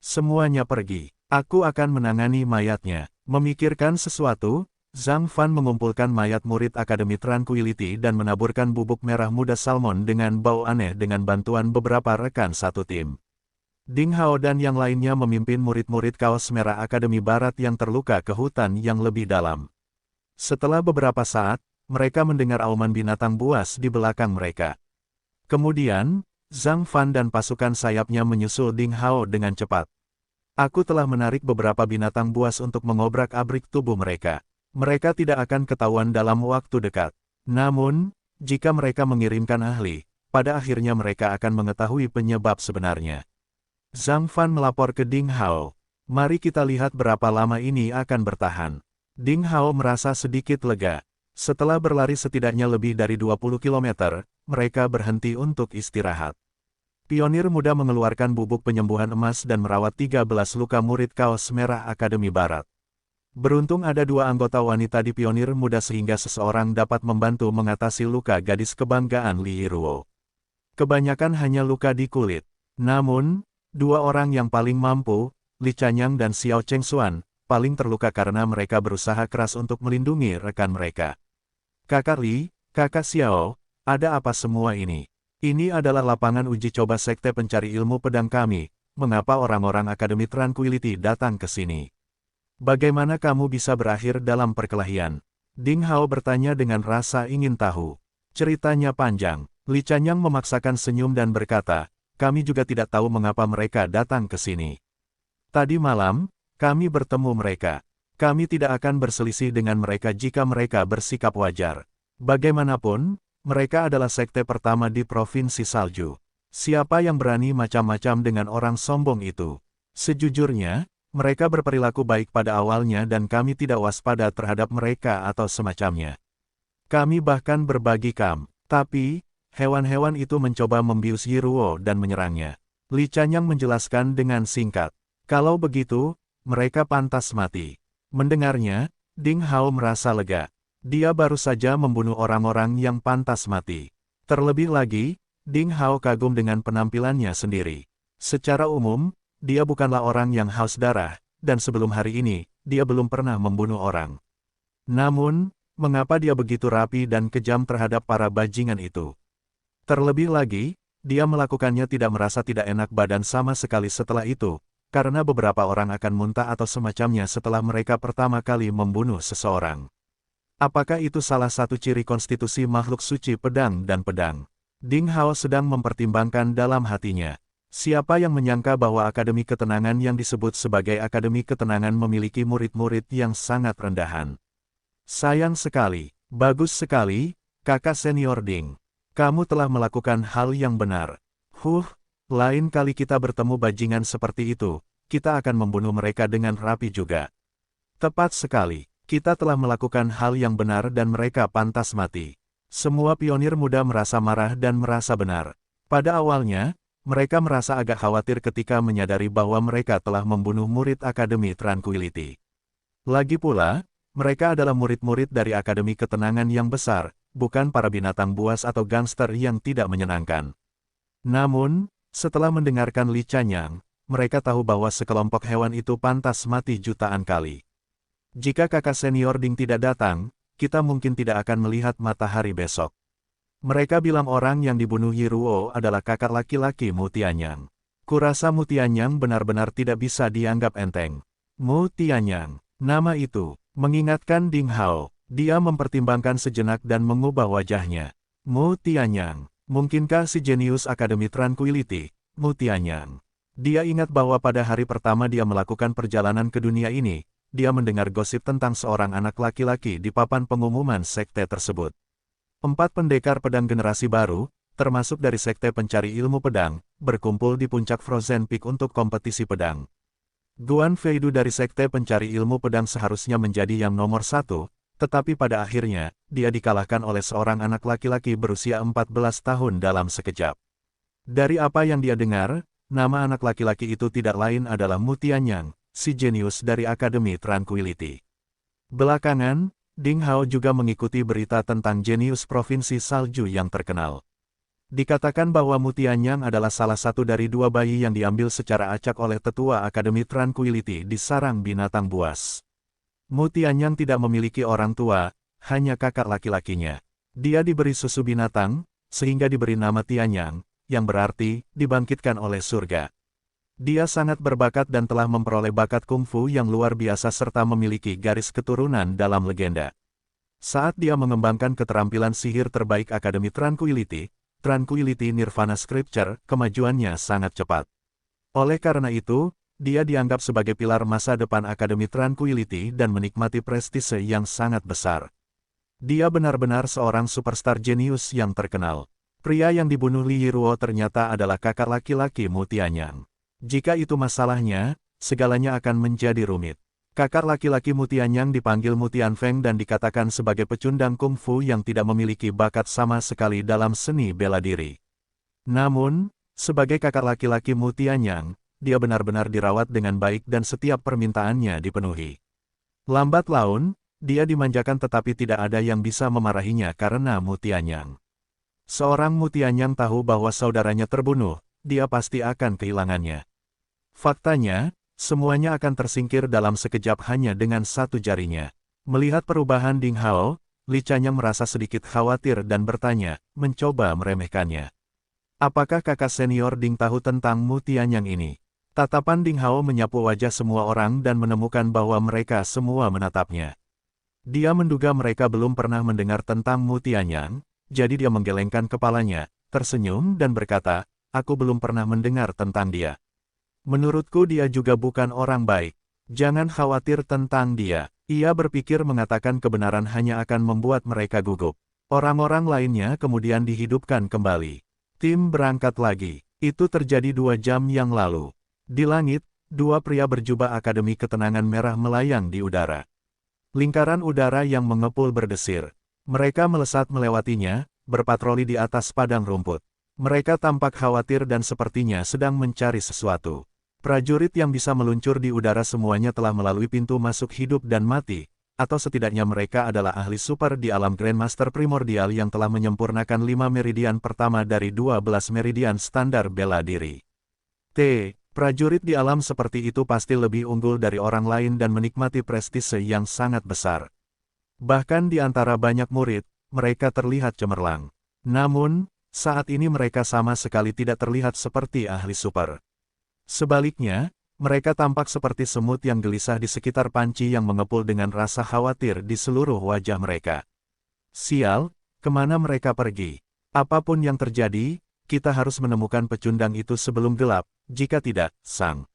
"Semuanya pergi. Aku akan menangani mayatnya." Memikirkan sesuatu, Zhang Fan mengumpulkan mayat murid Akademi Tranquility dan menaburkan bubuk merah muda salmon dengan bau aneh dengan bantuan beberapa rekan satu tim. Ding Hao dan yang lainnya memimpin murid-murid kaos merah Akademi Barat yang terluka ke hutan yang lebih dalam. Setelah beberapa saat, mereka mendengar auman binatang buas di belakang mereka. Kemudian, Zhang Fan dan pasukan sayapnya menyusul Ding Hao dengan cepat. "Aku telah menarik beberapa binatang buas untuk mengobrak-abrik tubuh mereka. Mereka tidak akan ketahuan dalam waktu dekat. Namun, jika mereka mengirimkan ahli, pada akhirnya mereka akan mengetahui penyebab sebenarnya." Zhang Fan melapor ke Ding Hao. "Mari kita lihat berapa lama ini akan bertahan." Ding Hao merasa sedikit lega. Setelah berlari setidaknya lebih dari 20 km, mereka berhenti untuk istirahat. Pionir muda mengeluarkan bubuk penyembuhan emas dan merawat 13 luka murid Kaos Merah Akademi Barat. Beruntung ada 2 anggota wanita di pionir muda sehingga seseorang dapat membantu mengatasi luka gadis kebanggaan Li Yiruo. Kebanyakan hanya luka di kulit. Namun, 2 orang yang paling mampu, Li Chanyang dan Xiao Chengxuan, paling terluka karena mereka berusaha keras untuk melindungi rekan mereka. Kakak Li, kakak Xiao, ada apa semua ini? Ini adalah lapangan uji coba Sekte Pencari Ilmu Pedang kami, mengapa orang-orang Akademi Tranquility datang ke sini? Bagaimana kamu bisa berakhir dalam perkelahian? Ding Hao bertanya dengan rasa ingin tahu. Ceritanya panjang. Li Chanyang memaksakan senyum dan berkata, kami juga tidak tahu mengapa mereka datang ke sini. Tadi malam, kami bertemu mereka. Kami tidak akan berselisih dengan mereka jika mereka bersikap wajar. Bagaimanapun, mereka adalah sekte pertama di Provinsi Salju. Siapa yang berani macam-macam dengan orang sombong itu? Sejujurnya, mereka berperilaku baik pada awalnya dan kami tidak waspada terhadap mereka atau semacamnya. Kami bahkan berbagi tapi, hewan-hewan itu mencoba membius Yiruo dan menyerangnya. Li Chanyang menjelaskan dengan singkat. Kalau begitu, mereka pantas mati. Mendengarnya, Ding Hao merasa lega. Dia baru saja membunuh orang-orang yang pantas mati. Terlebih lagi, Ding Hao kagum dengan penampilannya sendiri. Secara umum, dia bukanlah orang yang haus darah, dan sebelum hari ini, dia belum pernah membunuh orang. Namun, mengapa dia begitu rapi dan kejam terhadap para bajingan itu? Terlebih lagi, dia melakukannya tidak merasa tidak enak badan sama sekali setelah itu, karena beberapa orang akan muntah atau semacamnya setelah mereka pertama kali membunuh seseorang. Apakah itu salah satu ciri konstitusi makhluk suci pedang dan pedang? Ding Hao sedang mempertimbangkan dalam hatinya. Siapa yang menyangka bahwa Akademi Ketenangan yang disebut sebagai Akademi Ketenangan memiliki murid-murid yang sangat rendahan. Sayang sekali, bagus sekali, kakak senior Ding. Kamu telah melakukan hal yang benar. Lain kali kita bertemu bajingan seperti itu, kita akan membunuh mereka dengan rapi juga. Tepat sekali, kita telah melakukan hal yang benar dan mereka pantas mati. Semua pionir muda merasa marah dan merasa benar. Pada awalnya, mereka merasa agak khawatir ketika menyadari bahwa mereka telah membunuh murid Akademi Tranquility. Lagi pula, mereka adalah murid-murid dari Akademi Ketenangan yang besar, bukan para binatang buas atau gangster yang tidak menyenangkan. Namun, setelah mendengarkan Li Chanyang, mereka tahu bahwa sekelompok hewan itu pantas mati jutaan kali. Jika kakak senior Ding tidak datang, kita mungkin tidak akan melihat matahari besok. Mereka bilang orang yang dibunuh Yiruo adalah kakak laki-laki Mu Tianyang. Kurasa Mu Tianyang benar-benar tidak bisa dianggap enteng. Mu Tianyang, nama itu, mengingatkan Ding Hao. Dia mempertimbangkan sejenak dan mengubah wajahnya. Mu Tianyang, mungkinkah si jenius Akademi Tranquility, Mu Tianyang? Dia ingat bahwa pada hari pertama dia melakukan perjalanan ke dunia ini, dia mendengar gosip tentang seorang anak laki-laki di papan pengumuman sekte tersebut. 4 pendekar pedang generasi baru, termasuk dari Sekte Pencari Ilmu Pedang, berkumpul di puncak Frozen Peak untuk kompetisi pedang. Guan Feidu dari Sekte Pencari Ilmu Pedang seharusnya menjadi yang nomor 1, tetapi pada akhirnya, dia dikalahkan oleh seorang anak laki-laki berusia 14 tahun dalam sekejap. Dari apa yang dia dengar, nama anak laki-laki itu tidak lain adalah Mu Tianyang, si jenius dari Akademi Tranquility. Belakangan, Ding Hao juga mengikuti berita tentang jenius Provinsi Salju yang terkenal. Dikatakan bahwa Mu Tianyang adalah salah satu dari 2 bayi yang diambil secara acak oleh tetua Akademi Tranquility di sarang binatang buas. Mu Tianyang tidak memiliki orang tua, hanya kakak laki-lakinya. Dia diberi susu binatang, sehingga diberi nama Tianyang, yang berarti, dibangkitkan oleh surga. Dia sangat berbakat dan telah memperoleh bakat kungfu yang luar biasa serta memiliki garis keturunan dalam legenda. Saat dia mengembangkan keterampilan sihir terbaik Akademi Tranquility, Tranquility Nirvana Scripture, kemajuannya sangat cepat. Oleh karena itu, dia dianggap sebagai pilar masa depan Akademi Tranquility dan menikmati prestise yang sangat besar. Dia benar-benar seorang superstar jenius yang terkenal. Pria yang dibunuh Li Yiruo ternyata adalah kakak laki-laki Mu Tianyang. Jika itu masalahnya, segalanya akan menjadi rumit. Kakak laki-laki Mu Tianyang dipanggil Mu Tianfeng dan dikatakan sebagai pecundang kungfu yang tidak memiliki bakat sama sekali dalam seni bela diri. Namun, sebagai kakak laki-laki Mu Tianyang, dia benar-benar dirawat dengan baik dan setiap permintaannya dipenuhi. Lambat laun, dia dimanjakan tetapi tidak ada yang bisa memarahinya karena Mu Tianyang. Seorang Mu Tianyang tahu bahwa saudaranya terbunuh, dia pasti akan kehilangannya. Faktanya, semuanya akan tersingkir dalam sekejap hanya dengan satu jarinya. Melihat perubahan Ding Hao, Li Chanyang merasa sedikit khawatir dan bertanya, mencoba meremehkannya. Apakah kakak senior Ding tahu tentang Mu Tianyang ini? Tatapan Ding Hao menyapu wajah semua orang dan menemukan bahwa mereka semua menatapnya. Dia menduga mereka belum pernah mendengar tentang Mu Tianyang, jadi dia menggelengkan kepalanya, tersenyum dan berkata, aku belum pernah mendengar tentang dia. Menurutku dia juga bukan orang baik. Jangan khawatir tentang dia. Ia berpikir mengatakan kebenaran hanya akan membuat mereka gugup. Orang-orang lainnya kemudian dihidupkan kembali. Tim berangkat lagi. Itu terjadi 2 jam yang lalu. Di langit, 2 pria berjubah Akademi Ketenangan Merah melayang di udara. Lingkaran udara yang mengepul berdesir. Mereka melesat melewatinya, berpatroli di atas padang rumput. Mereka tampak khawatir dan sepertinya sedang mencari sesuatu. Prajurit yang bisa meluncur di udara semuanya telah melalui pintu masuk hidup dan mati, atau setidaknya mereka adalah ahli super di alam Grandmaster Primordial yang telah menyempurnakan 5 meridian pertama dari 12 meridian standar bela diri. Prajurit di alam seperti itu pasti lebih unggul dari orang lain dan menikmati prestise yang sangat besar. Bahkan di antara banyak murid, mereka terlihat cemerlang. Namun, saat ini mereka sama sekali tidak terlihat seperti ahli super. Sebaliknya, mereka tampak seperti semut yang gelisah di sekitar panci yang mengepul dengan rasa khawatir di seluruh wajah mereka. Sial, kemana mereka pergi? Apapun yang terjadi, kita harus menemukan pecundang itu sebelum gelap, jika tidak, Sang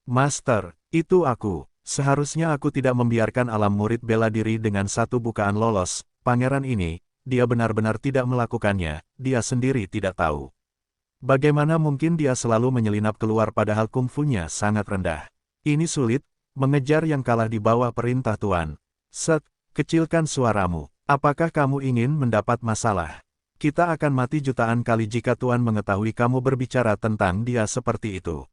Master, itu aku. Seharusnya aku tidak membiarkan alam murid bela diri dengan satu bukaan lolos. Pangeran ini, dia benar-benar tidak melakukannya, dia sendiri tidak tahu. Bagaimana mungkin dia selalu menyelinap keluar padahal kungfunya sangat rendah. Ini sulit, mengejar yang kalah di bawah perintah Tuan. Set, kecilkan suaramu. Apakah kamu ingin mendapat masalah? Kita akan mati jutaan kali jika Tuan mengetahui kamu berbicara tentang dia seperti itu.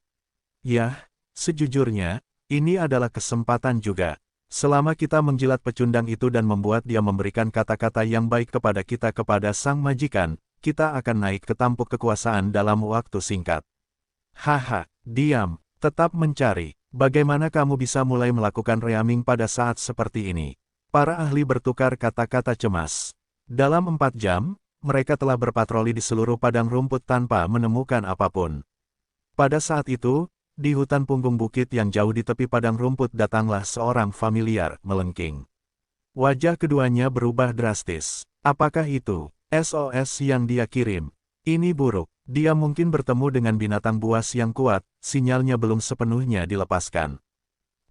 Yah, sejujurnya, ini adalah kesempatan juga. Selama kita menjilat pecundang itu dan membuat dia memberikan kata-kata yang baik kepada kita kepada sang majikan, kita akan naik ke tampuk kekuasaan dalam waktu singkat. Haha, diam, tetap mencari. Bagaimana kamu bisa mulai melakukan reaming pada saat seperti ini? Para ahli bertukar kata-kata cemas. Dalam 4 jam, mereka telah berpatroli di seluruh padang rumput tanpa menemukan apapun. Pada saat itu, di hutan punggung bukit yang jauh di tepi padang rumput datanglah seorang familiar melengking. Wajah keduanya berubah drastis. Apakah itu SOS yang dia kirim? Ini buruk. Dia mungkin bertemu dengan binatang buas yang kuat, sinyalnya belum sepenuhnya dilepaskan.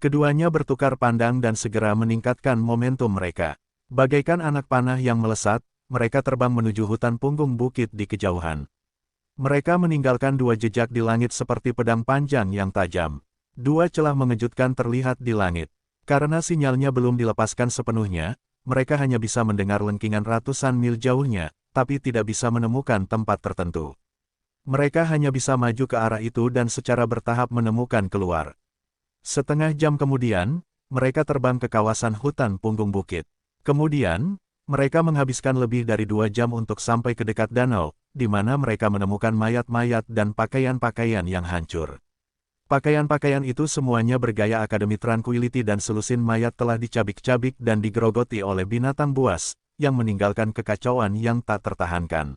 Keduanya bertukar pandang dan segera meningkatkan momentum mereka. Bagaikan anak panah yang melesat, mereka terbang menuju hutan punggung bukit di kejauhan. Mereka meninggalkan 2 jejak di langit seperti pedang panjang yang tajam. 2 celah mengejutkan terlihat di langit. Karena sinyalnya belum dilepaskan sepenuhnya, mereka hanya bisa mendengar lengkingan ratusan mil jauhnya, tapi tidak bisa menemukan tempat tertentu. Mereka hanya bisa maju ke arah itu dan secara bertahap menemukan keluar. Setengah jam kemudian, mereka terbang ke kawasan hutan punggung bukit. Kemudian, mereka menghabiskan lebih dari 2 jam untuk sampai ke dekat danau, di mana mereka menemukan mayat-mayat dan pakaian-pakaian yang hancur. Pakaian-pakaian itu semuanya bergaya Akademi Tranquility dan selusin mayat telah dicabik-cabik dan digerogoti oleh binatang buas, yang meninggalkan kekacauan yang tak tertahankan.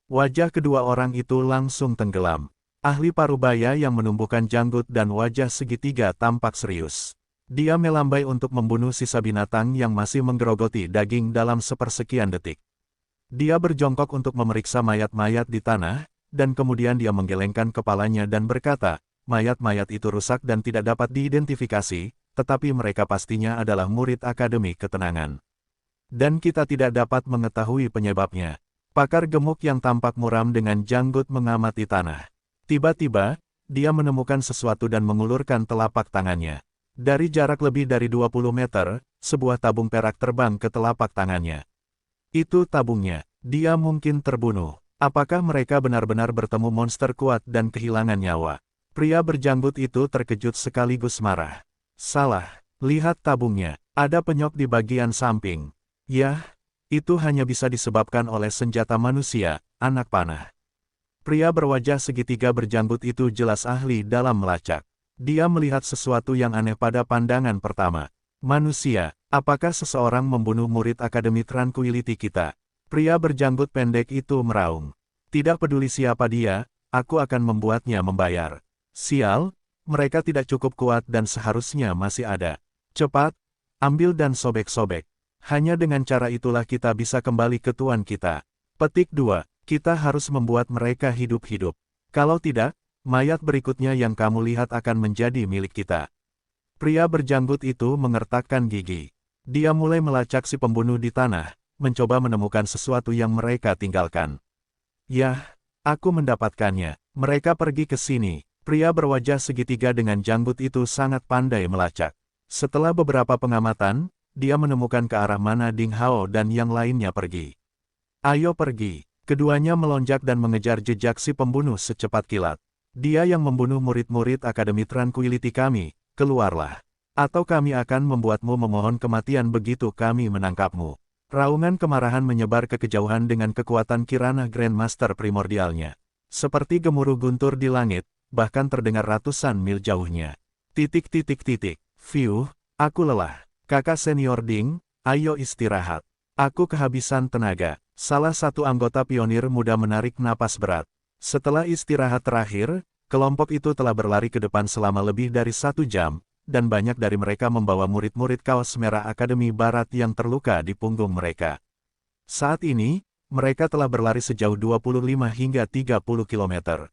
Wajah kedua orang itu langsung tenggelam. Ahli parubaya yang menumbuhkan janggut dan wajah segitiga tampak serius. Dia melambai untuk membunuh sisa binatang yang masih menggerogoti daging dalam sepersekian detik. Dia berjongkok untuk memeriksa mayat-mayat di tanah, dan kemudian dia menggelengkan kepalanya dan berkata, mayat-mayat itu rusak dan tidak dapat diidentifikasi, tetapi mereka pastinya adalah murid Akademi Ketenangan. Dan kita tidak dapat mengetahui penyebabnya. Pakar gemuk yang tampak muram dengan janggut mengamati tanah. Tiba-tiba, dia menemukan sesuatu dan mengulurkan telapak tangannya. Dari jarak lebih dari 20 meter, sebuah tabung perak terbang ke telapak tangannya. Itu tabungnya. Dia mungkin terbunuh. Apakah mereka benar-benar bertemu monster kuat dan kehilangan nyawa? Pria berjanggut itu terkejut sekaligus marah. Salah. Lihat tabungnya. Ada penyok di bagian samping. Yah, itu hanya bisa disebabkan oleh senjata manusia, anak panah. Pria berwajah segitiga berjanggut itu jelas ahli dalam melacak. Dia melihat sesuatu yang aneh pada pandangan pertama. Manusia, apakah seseorang membunuh murid Akademi Tranquility kita? Pria berjanggut pendek itu meraung. Tidak peduli siapa dia, aku akan membuatnya membayar. Sial, mereka tidak cukup kuat dan seharusnya masih ada. Cepat, ambil dan sobek-sobek. Hanya dengan cara itulah kita bisa kembali ke tuan kita. Petik 2. Kita harus membuat mereka hidup-hidup. Kalau tidak, mayat berikutnya yang kamu lihat akan menjadi milik kita. Pria berjanggut itu mengertakkan gigi. Dia mulai melacak si pembunuh di tanah, mencoba menemukan sesuatu yang mereka tinggalkan. Yah, aku mendapatkannya. Mereka pergi ke sini. Pria berwajah segitiga dengan janggut itu sangat pandai melacak. Setelah beberapa pengamatan, dia menemukan ke arah mana Ding Hao dan yang lainnya pergi. Ayo pergi. Keduanya melonjak dan mengejar jejak si pembunuh secepat kilat. Dia yang membunuh murid-murid Akademi Tranquility kami, keluarlah. Atau kami akan membuatmu memohon kematian begitu kami menangkapmu. Raungan kemarahan menyebar ke kejauhan dengan kekuatan Kirana Grandmaster primordialnya. Seperti gemuruh guntur di langit, bahkan terdengar ratusan mil jauhnya. Fiuh, aku lelah. Kakak senior Ding, ayo istirahat. Aku kehabisan tenaga. Salah satu anggota pionir muda menarik napas berat. Setelah istirahat terakhir, kelompok itu telah berlari ke depan selama lebih dari 1 jam, dan banyak dari mereka membawa murid-murid kaos merah Akademi Barat yang terluka di punggung mereka. Saat ini, mereka telah berlari sejauh 25 hingga 30 km.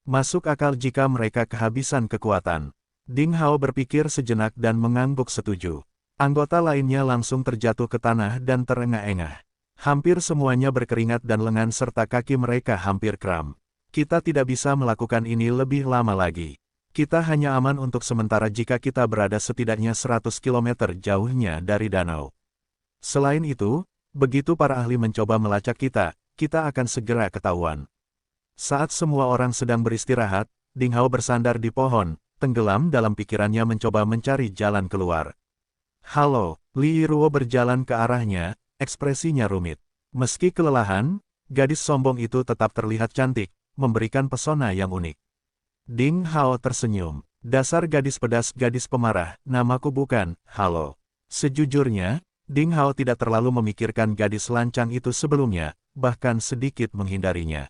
Masuk akal jika mereka kehabisan kekuatan. Ding Hao berpikir sejenak dan mengangguk setuju. Anggota lainnya langsung terjatuh ke tanah dan terengah-engah. Hampir semuanya berkeringat dan lengan serta kaki mereka hampir kram. Kita tidak bisa melakukan ini lebih lama lagi. Kita hanya aman untuk sementara jika kita berada setidaknya 100 km jauhnya dari danau. Selain itu, begitu para ahli mencoba melacak kita, kita akan segera ketahuan. Saat semua orang sedang beristirahat, Ding Hao bersandar di pohon, tenggelam dalam pikirannya mencoba mencari jalan keluar. Halo, Li Yiruo berjalan ke arahnya, ekspresinya rumit. Meski kelelahan, gadis sombong itu tetap terlihat cantik, memberikan pesona yang unik. Ding Hao tersenyum. Dasar gadis pedas, gadis pemarah, namaku bukan, halo. Sejujurnya, Ding Hao tidak terlalu memikirkan gadis lancang itu sebelumnya, bahkan sedikit menghindarinya.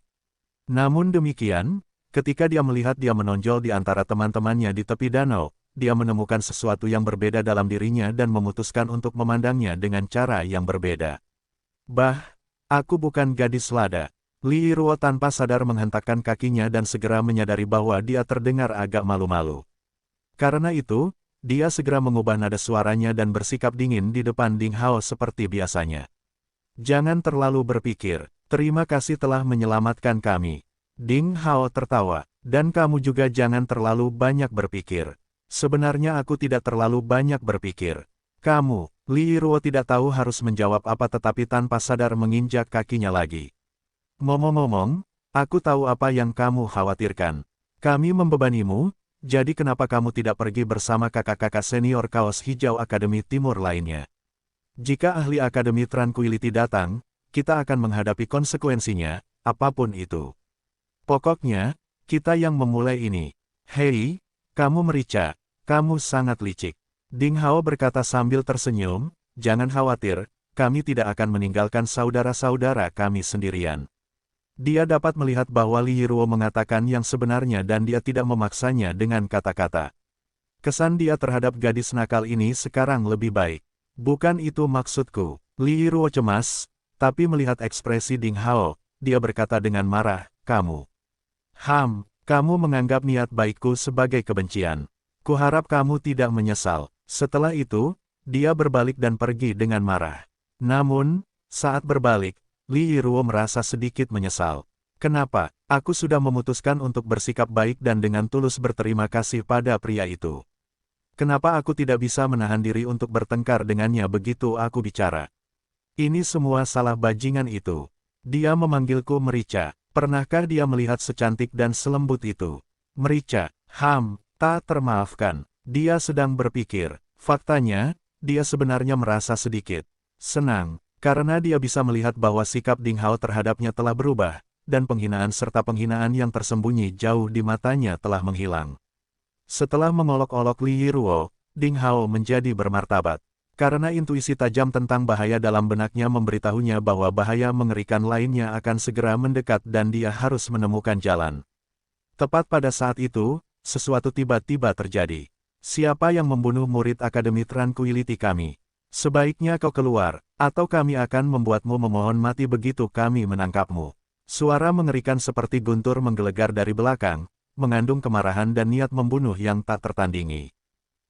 Namun demikian, ketika dia melihat dia menonjol di antara teman-temannya di tepi danau, dia menemukan sesuatu yang berbeda dalam dirinya dan memutuskan untuk memandangnya dengan cara yang berbeda. Bah, aku bukan gadis lada. Li Yiruo tanpa sadar menghentakkan kakinya dan segera menyadari bahwa dia terdengar agak malu-malu. Karena itu, dia segera mengubah nada suaranya dan bersikap dingin di depan Ding Hao seperti biasanya. Jangan terlalu berpikir, terima kasih telah menyelamatkan kami. Ding Hao tertawa, dan kamu juga jangan terlalu banyak berpikir. Sebenarnya aku tidak terlalu banyak berpikir. Kamu, Li Yiruo tidak tahu harus menjawab apa tetapi tanpa sadar menginjak kakinya lagi. Ngomong-ngomong, aku tahu apa yang kamu khawatirkan. Kami membebanimu, jadi kenapa kamu tidak pergi bersama kakak-kakak senior kaos hijau Akademi Timur lainnya? Jika ahli Akademi Tranquility datang, kita akan menghadapi konsekuensinya, apapun itu. Pokoknya, kita yang memulai ini. Hei, kamu merica, kamu sangat licik. Ding Hao berkata sambil tersenyum, jangan khawatir, kami tidak akan meninggalkan saudara-saudara kami sendirian. Dia dapat melihat bahwa Li Yiruo mengatakan yang sebenarnya dan dia tidak memaksanya dengan kata-kata. Kesan dia terhadap gadis nakal ini sekarang lebih baik. Bukan itu maksudku. Li Yiruo cemas, tapi melihat ekspresi Ding Hao, dia berkata dengan marah, kamu. Kamu menganggap niat baikku sebagai kebencian. Kuharap kamu tidak menyesal. Setelah itu, dia berbalik dan pergi dengan marah. Namun, saat berbalik, Li Yiruo merasa sedikit menyesal. Kenapa? Aku sudah memutuskan untuk bersikap baik dan dengan tulus berterima kasih pada pria itu. Kenapa aku tidak bisa menahan diri untuk bertengkar dengannya begitu aku bicara? Ini semua salah bajingan itu. Dia memanggilku Merica. Pernahkah dia melihat secantik dan selembut itu? Merica, tak termaafkan. Dia sedang berpikir. Faktanya, dia sebenarnya merasa sedikit senang, karena dia bisa melihat bahwa sikap Ding Hao terhadapnya telah berubah, dan penghinaan serta penghinaan yang tersembunyi jauh di matanya telah menghilang. Setelah mengolok-olok Li Yiruo, Ding Hao menjadi bermartabat. Karena intuisi tajam tentang bahaya dalam benaknya memberitahunya bahwa bahaya mengerikan lainnya akan segera mendekat dan dia harus menemukan jalan. Tepat pada saat itu, sesuatu tiba-tiba terjadi. Siapa yang membunuh murid Akademi Tranquility kami? Sebaiknya kau keluar, atau kami akan membuatmu memohon mati begitu kami menangkapmu. Suara mengerikan seperti guntur menggelegar dari belakang, mengandung kemarahan dan niat membunuh yang tak tertandingi.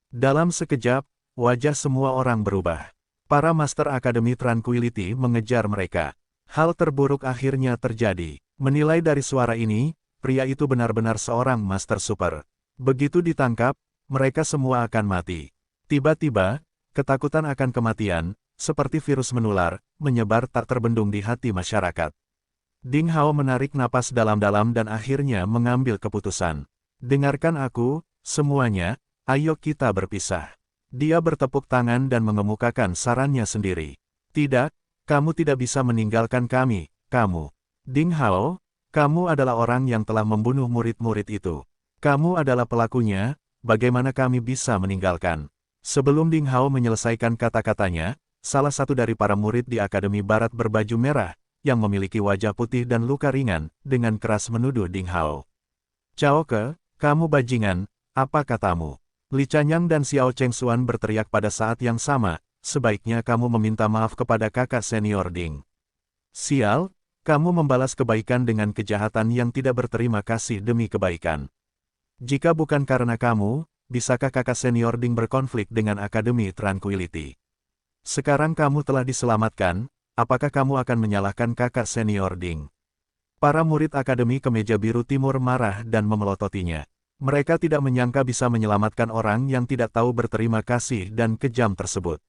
Dalam sekejap, wajah semua orang berubah. Para Master Akademi Tranquility mengejar mereka. Hal terburuk akhirnya terjadi. Menilai dari suara ini, pria itu benar-benar seorang Master Super. Begitu ditangkap, mereka semua akan mati. Tiba-tiba, ketakutan akan kematian, seperti virus menular, menyebar tak terbendung di hati masyarakat. Ding Hao menarik napas dalam-dalam dan akhirnya mengambil keputusan. Dengarkan aku, semuanya, ayo kita berpisah. Dia bertepuk tangan dan mengemukakan sarannya sendiri. Tidak, kamu tidak bisa meninggalkan kami, kamu. Ding Hao, kamu adalah orang yang telah membunuh murid-murid itu. Kamu adalah pelakunya, bagaimana kami bisa meninggalkan? Sebelum Ding Hao menyelesaikan kata-katanya, salah satu dari para murid di Akademi Barat berbaju merah, yang memiliki wajah putih dan luka ringan, dengan keras menuduh Ding Hao. Cao Ke, kamu bajingan, apa katamu? Li Chanyang dan Xiao Chengxuan berteriak pada saat yang sama, sebaiknya kamu meminta maaf kepada kakak senior Ding. Sial, kamu membalas kebaikan dengan kejahatan yang tidak berterima kasih demi kebaikan. Jika bukan karena kamu, bisakah kakak senior Ding berkonflik dengan Akademi Tranquility? Sekarang kamu telah diselamatkan, apakah kamu akan menyalahkan kakak senior Ding? Para murid Akademi Kemeja Biru Timur marah dan memelototinya. Mereka tidak menyangka bisa menyelamatkan orang yang tidak tahu berterima kasih dan kejam tersebut.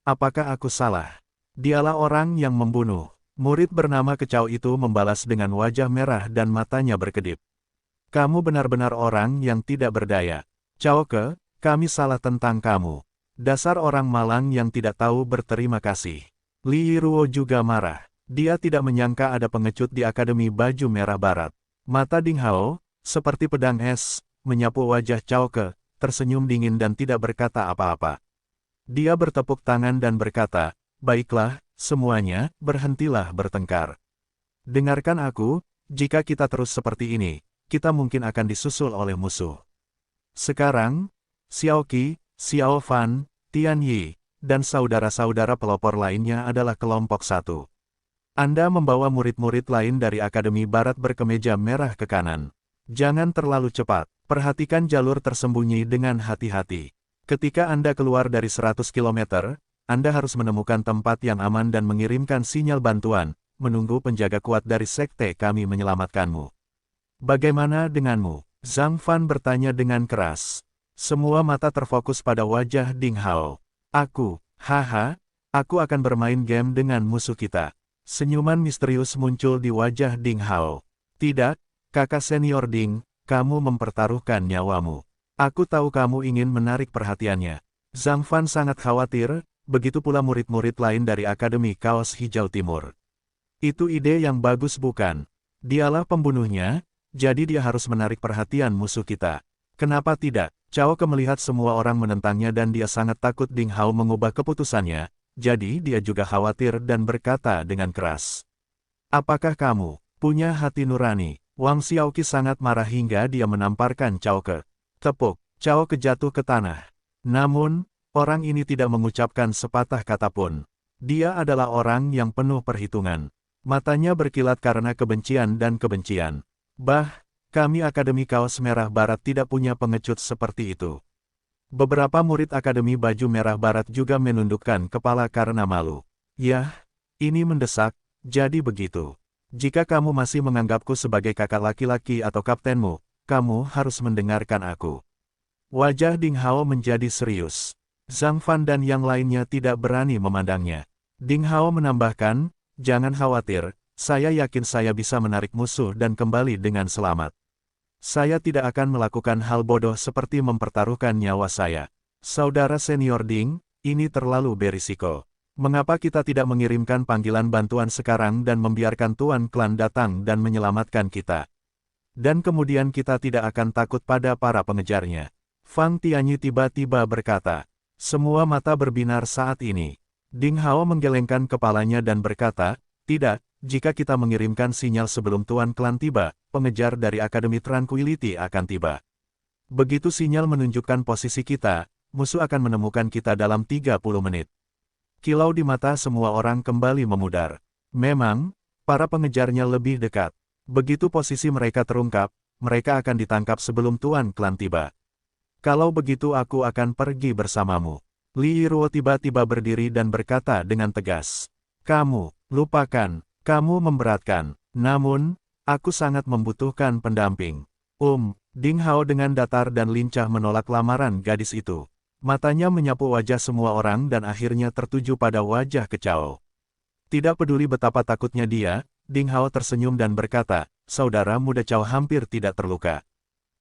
Apakah aku salah? Dialah orang yang membunuh. Murid bernama Kecau itu membalas dengan wajah merah dan matanya berkedip. Kamu benar-benar orang yang tidak berdaya. Cao Ke, kami salah tentang kamu. Dasar orang malang yang tidak tahu berterima kasih. Li Yiruo juga marah. Dia tidak menyangka ada pengecut di Akademi Baju Merah Barat. Mata Ding Hao, seperti pedang es, menyapu wajah Cao Ke, tersenyum dingin dan tidak berkata apa-apa. Dia bertepuk tangan dan berkata, baiklah, semuanya, berhentilah bertengkar. Dengarkan aku, jika kita terus seperti ini, kita mungkin akan disusul oleh musuh. Sekarang, Xiao Qi, Xiao Fan, Tian Yi, dan saudara-saudara pelopor lainnya adalah kelompok satu. Anda membawa murid-murid lain dari Akademi Barat berkemeja merah ke kanan. Jangan terlalu cepat, perhatikan jalur tersembunyi dengan hati-hati. Ketika Anda keluar dari 100 km, Anda harus menemukan tempat yang aman dan mengirimkan sinyal bantuan, menunggu penjaga kuat dari sekte kami menyelamatkanmu. Bagaimana denganmu? Zhang Fan bertanya dengan keras. Semua mata terfokus pada wajah Ding Hao. Aku akan bermain game dengan musuh kita. Senyuman misterius muncul di wajah Ding Hao. Tidak, kakak senior Ding, kamu mempertaruhkan nyawamu. Aku tahu kamu ingin menarik perhatiannya. Zhang Fan sangat khawatir, begitu pula murid-murid lain dari Akademi Kaos Hijau Timur. Itu ide yang bagus bukan? Dialah pembunuhnya, jadi dia harus menarik perhatian musuh kita. Kenapa tidak? Cao Ke melihat semua orang menentangnya dan dia sangat takut Ding Hao mengubah keputusannya, jadi dia juga khawatir dan berkata dengan keras. Apakah kamu punya hati nurani? Wang Xiaoqi sangat marah hingga dia menamparkan Cao Ke. Tepuk, Cao Ke jatuh ke tanah. Namun, orang ini tidak mengucapkan sepatah kata pun. Dia adalah orang yang penuh perhitungan. Matanya berkilat karena kebencian dan kebencian. Kami Akademi Kaos Merah Barat tidak punya pengecut seperti itu. Beberapa murid Akademi Baju Merah Barat juga menundukkan kepala karena malu. Yah, ini mendesak, jadi begitu. Jika kamu masih menganggapku sebagai kakak laki-laki atau kaptenmu, kamu harus mendengarkan aku. Wajah Ding Hao menjadi serius. Zhang Fan dan yang lainnya tidak berani memandangnya. Ding Hao menambahkan, jangan khawatir, saya yakin saya bisa menarik musuh dan kembali dengan selamat. Saya tidak akan melakukan hal bodoh seperti mempertaruhkan nyawa saya. Saudara senior Ding, ini terlalu berisiko. Mengapa kita tidak mengirimkan panggilan bantuan sekarang dan membiarkan Tuan Klan datang dan menyelamatkan kita? Dan kemudian kita tidak akan takut pada para pengejarnya. Fang Tianyi tiba-tiba berkata. Semua mata berbinar saat ini. Ding Hao menggelengkan kepalanya dan berkata, tidak, jika kita mengirimkan sinyal sebelum Tuan Klan tiba, pengejar dari Akademi Tranquility akan tiba. Begitu sinyal menunjukkan posisi kita, musuh akan menemukan kita dalam 30 menit. Kilau di mata semua orang kembali memudar. Memang, para pengejarnya lebih dekat. Begitu posisi mereka terungkap, mereka akan ditangkap sebelum Tuan Klan tiba. Kalau begitu aku akan pergi bersamamu. Li Yiruo tiba-tiba berdiri dan berkata dengan tegas. Kamu, lupakan, kamu memberatkan. Namun, aku sangat membutuhkan pendamping. Ding Hao dengan datar dan lincah menolak lamaran gadis itu. Matanya menyapu wajah semua orang dan akhirnya tertuju pada wajah Kecao. Tidak peduli betapa takutnya dia, Ding Hao tersenyum dan berkata, saudara muda Cao hampir tidak terluka.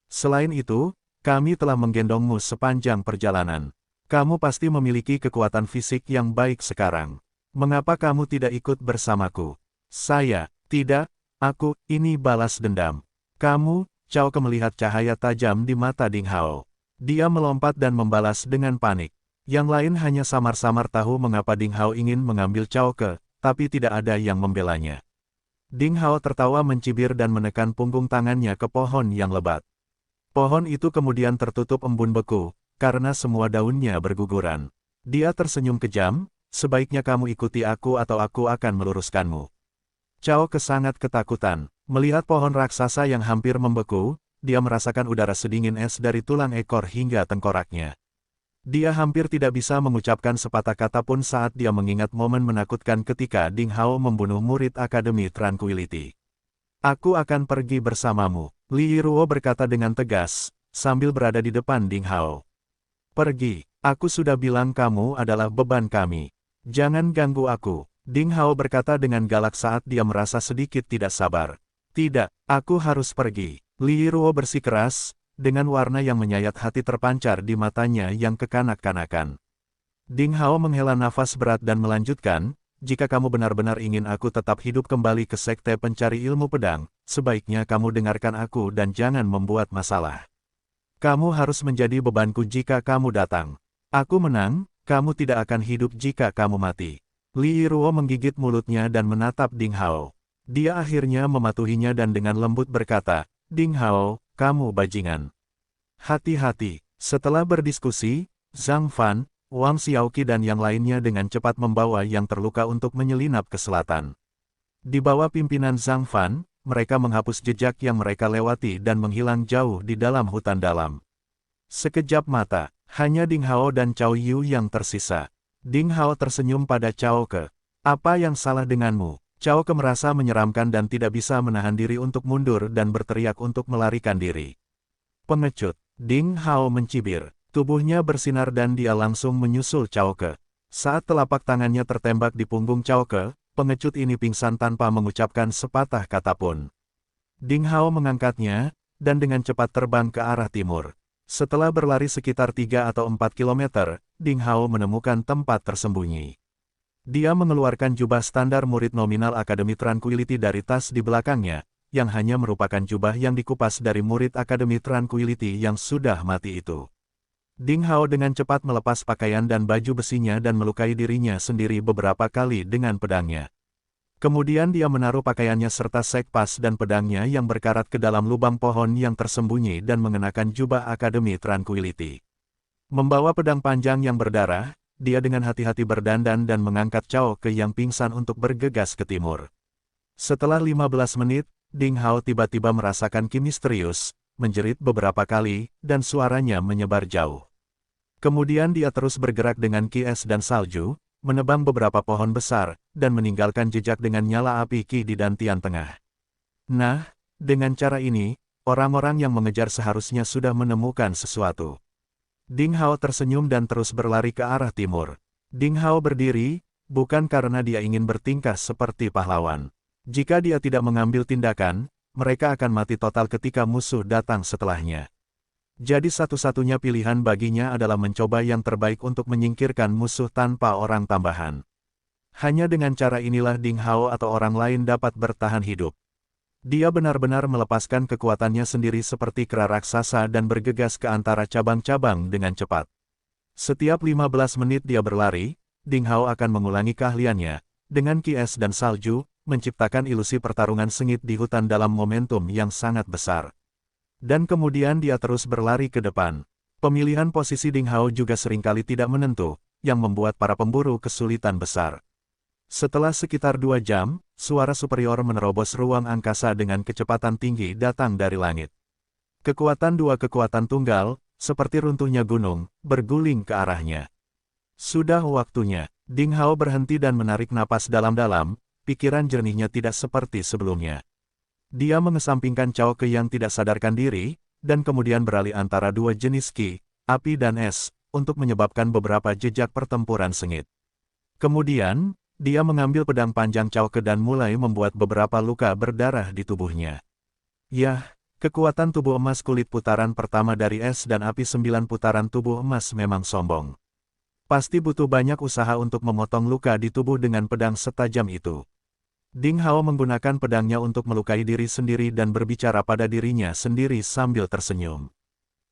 Selain itu, kami telah menggendongmu sepanjang perjalanan. Kamu pasti memiliki kekuatan fisik yang baik sekarang. Mengapa kamu tidak ikut bersamaku? Saya, tidak, aku, ini balas dendam. Kamu, Cao Ke melihat cahaya tajam di mata Ding Hao. Dia melompat dan membalas dengan panik. Yang lain hanya samar-samar tahu mengapa Ding Hao ingin mengambil Cao Ke, tapi tidak ada yang membelanya. Ding Hao tertawa mencibir dan menekan punggung tangannya ke pohon yang lebat. Pohon itu kemudian tertutup embun beku, karena semua daunnya berguguran. Dia tersenyum kejam, sebaiknya kamu ikuti aku atau aku akan meluruskanmu. Cao Ke sangat ketakutan. Melihat pohon raksasa yang hampir membeku, dia merasakan udara sedingin es dari tulang ekor hingga tengkoraknya. Dia hampir tidak bisa mengucapkan sepatah kata pun saat dia mengingat momen menakutkan ketika Ding Hao membunuh murid Akademi Tranquility. Aku akan pergi bersamamu, Li Yiruo berkata dengan tegas, sambil berada di depan Ding Hao. Pergi, aku sudah bilang kamu adalah beban kami. Jangan ganggu aku, Ding Hao berkata dengan galak saat dia merasa sedikit tidak sabar. Tidak, aku harus pergi. Li Yiruo bersikeras, dengan warna yang menyayat hati terpancar di matanya yang kekanak-kanakan. Ding Hao menghela nafas berat dan melanjutkan, jika kamu benar-benar ingin aku tetap hidup kembali ke Sekte Pencari Ilmu Pedang, sebaiknya kamu dengarkan aku dan jangan membuat masalah. Kamu harus menjadi bebanku jika kamu datang. Aku menang, kamu tidak akan hidup jika kamu mati. Li Yiruo menggigit mulutnya dan menatap Ding Hao. Dia akhirnya mematuhinya dan dengan lembut berkata, Ding Hao, kamu bajingan. Hati-hati. Setelah berdiskusi, Zhang Fan, Wang Xiaoqi dan yang lainnya dengan cepat membawa yang terluka untuk menyelinap ke selatan. Di bawah pimpinan Zhang Fan, mereka menghapus jejak yang mereka lewati dan menghilang jauh di dalam hutan dalam. Sekejap mata, hanya Ding Hao dan Cao Yu yang tersisa. Ding Hao tersenyum pada Cao Ke. Apa yang salah denganmu? Cao Ke merasa menyeramkan dan tidak bisa menahan diri untuk mundur dan berteriak untuk melarikan diri. Pengecut, Ding Hao mencibir. Tubuhnya bersinar dan dia langsung menyusul Cao Ke. Saat telapak tangannya tertembak di punggung Cao Ke, pengecut ini pingsan tanpa mengucapkan sepatah kata pun. Ding Hao mengangkatnya, dan dengan cepat terbang ke arah timur. Setelah berlari sekitar 3 atau 4 kilometer, Ding Hao menemukan tempat tersembunyi. Dia mengeluarkan jubah standar murid nominal Akademi Tranquility dari tas di belakangnya, yang hanya merupakan jubah yang dikupas dari murid Akademi Tranquility yang sudah mati itu. Ding Hao dengan cepat melepas pakaian dan baju besinya dan melukai dirinya sendiri beberapa kali dengan pedangnya. Kemudian dia menaruh pakaiannya serta sekpas dan pedangnya yang berkarat ke dalam lubang pohon yang tersembunyi dan mengenakan jubah Akademi Tranquility. Membawa pedang panjang yang berdarah, dia dengan hati-hati berdandan dan mengangkat Cao Ke yang pingsan untuk bergegas ke timur. Setelah 15 menit, Ding Hao tiba-tiba merasakan ki misterius, menjerit beberapa kali, dan suaranya menyebar jauh. Kemudian dia terus bergerak dengan ki es dan salju, menebang beberapa pohon besar, dan meninggalkan jejak dengan nyala api ki di dantian tengah. Nah, dengan cara ini, orang-orang yang mengejar seharusnya sudah menemukan sesuatu. Ding Hao tersenyum dan terus berlari ke arah timur. Ding Hao berdiri, bukan karena dia ingin bertingkah seperti pahlawan. Jika dia tidak mengambil tindakan, mereka akan mati total ketika musuh datang setelahnya. Jadi satu-satunya pilihan baginya adalah mencoba yang terbaik untuk menyingkirkan musuh tanpa orang tambahan. Hanya dengan cara inilah Ding Hao atau orang lain dapat bertahan hidup. Dia benar-benar melepaskan kekuatannya sendiri seperti kera raksasa dan bergegas ke antara cabang-cabang dengan cepat. Setiap 15 menit dia berlari, Ding Hao akan mengulangi keahliannya, dengan ki es dan salju, menciptakan ilusi pertarungan sengit di hutan dalam momentum yang sangat besar. Dan kemudian dia terus berlari ke depan. Pemilihan posisi Ding Hao juga seringkali tidak menentu, yang membuat para pemburu kesulitan besar. Setelah sekitar 2 jam, suara superior menerobos ruang angkasa dengan kecepatan tinggi datang dari langit. Dua kekuatan tunggal, seperti runtuhnya gunung, berguling ke arahnya. Sudah waktunya, Ding Hao berhenti dan menarik napas dalam-dalam, pikiran jernihnya tidak seperti sebelumnya. Dia mengesampingkan Cao Ke yang tidak sadarkan diri, dan kemudian beralih antara dua jenis ki, api dan es, untuk menyebabkan beberapa jejak pertempuran sengit. Kemudian, dia mengambil pedang panjang Cao Ke dan mulai membuat beberapa luka berdarah di tubuhnya. Yah, kekuatan tubuh emas kulit putaran pertama dari es dan api 9 putaran tubuh emas memang sombong. Pasti butuh banyak usaha untuk memotong luka di tubuh dengan pedang setajam itu. Ding Hao menggunakan pedangnya untuk melukai diri sendiri dan berbicara pada dirinya sendiri sambil tersenyum.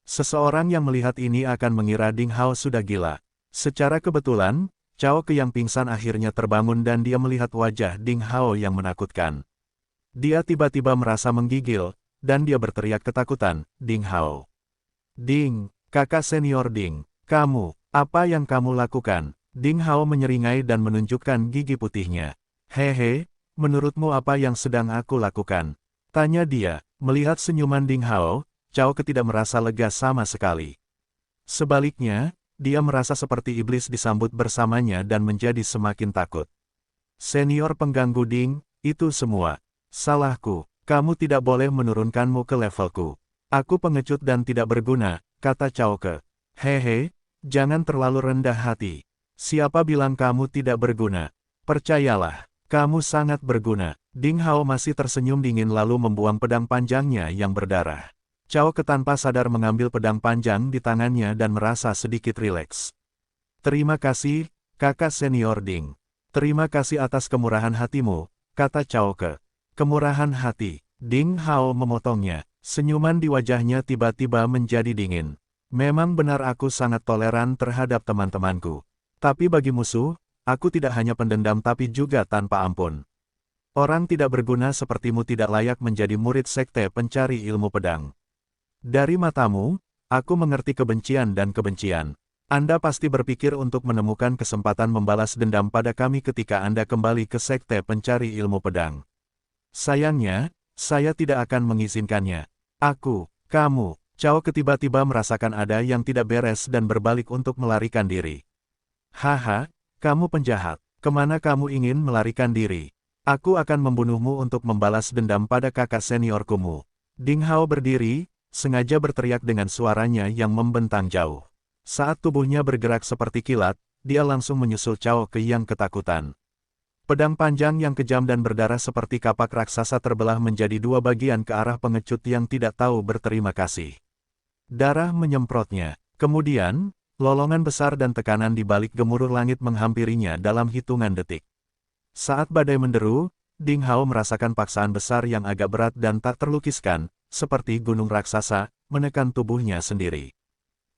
Seseorang yang melihat ini akan mengira Ding Hao sudah gila. Secara kebetulan, Cao Ke yang pingsan akhirnya terbangun dan dia melihat wajah Ding Hao yang menakutkan. Dia tiba-tiba merasa menggigil, dan dia berteriak ketakutan, "Ding Hao! Ding, kakak senior Ding, kamu, apa yang kamu lakukan?" Ding Hao menyeringai dan menunjukkan gigi putihnya. "Hehe, menurutmu apa yang sedang aku lakukan?" tanya dia. Melihat senyuman Ding Hao, Cao Ke tidak merasa lega sama sekali. Sebaliknya, dia merasa seperti iblis disambut bersamanya dan menjadi semakin takut. "Senior pengganggu Ding, itu semua salahku. Kamu tidak boleh menurunkanmu ke levelku. Aku pengecut dan tidak berguna," kata Cao Ke. "Hehe, jangan terlalu rendah hati. Siapa bilang kamu tidak berguna? Percayalah, kamu sangat berguna." Ding Hao masih tersenyum dingin lalu membuang pedang panjangnya yang berdarah. Cao Ke tanpa sadar mengambil pedang panjang di tangannya dan merasa sedikit rileks. "Terima kasih, kakak senior Ding. Terima kasih atas kemurahan hatimu," kata Cao Ke. "Kemurahan hati?" Ding Hao memotongnya. Senyuman di wajahnya tiba-tiba menjadi dingin. "Memang benar aku sangat toleran terhadap teman-temanku. Tapi bagi musuh, aku tidak hanya pendendam tapi juga tanpa ampun. Orang tidak berguna sepertimu tidak layak menjadi murid sekte pencari ilmu pedang. Dari matamu, aku mengerti kebencian dan kebencian. Anda pasti berpikir untuk menemukan kesempatan membalas dendam pada kami ketika Anda kembali ke sekte pencari ilmu pedang. Sayangnya, saya tidak akan mengizinkannya. Kamu." Cao Ke tiba-tiba merasakan ada yang tidak beres dan berbalik untuk melarikan diri. "Haha, kamu penjahat. Kemana kamu ingin melarikan diri? Aku akan membunuhmu untuk membalas dendam pada kakak seniorkumu." Ding Hao berdiri, sengaja berteriak dengan suaranya yang membentang jauh. Saat tubuhnya bergerak seperti kilat, dia langsung menyusul Cao Ke yang ketakutan. Pedang panjang yang kejam dan berdarah seperti kapak raksasa terbelah menjadi dua bagian ke arah pengecut yang tidak tahu berterima kasih. Darah menyemprotnya. Kemudian, lolongan besar dan tekanan di balik gemuruh langit menghampirinya dalam hitungan detik. Saat badai menderu, Ding Hao merasakan paksaan besar yang agak berat dan tak terlukiskan, seperti gunung raksasa, menekan tubuhnya sendiri.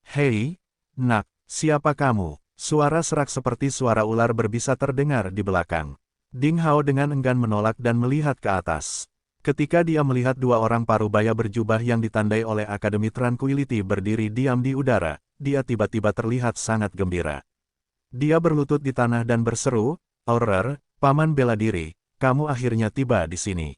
"Hei, nak, siapa kamu?" Suara serak seperti suara ular berbisa terdengar di belakang. Ding Hao dengan enggan menolak dan melihat ke atas. Ketika dia melihat dua orang parubaya berjubah yang ditandai oleh Akademi Tranquility berdiri diam di udara, dia tiba-tiba terlihat sangat gembira. Dia berlutut di tanah dan berseru, "Auror, paman bela diri, kamu akhirnya tiba di sini.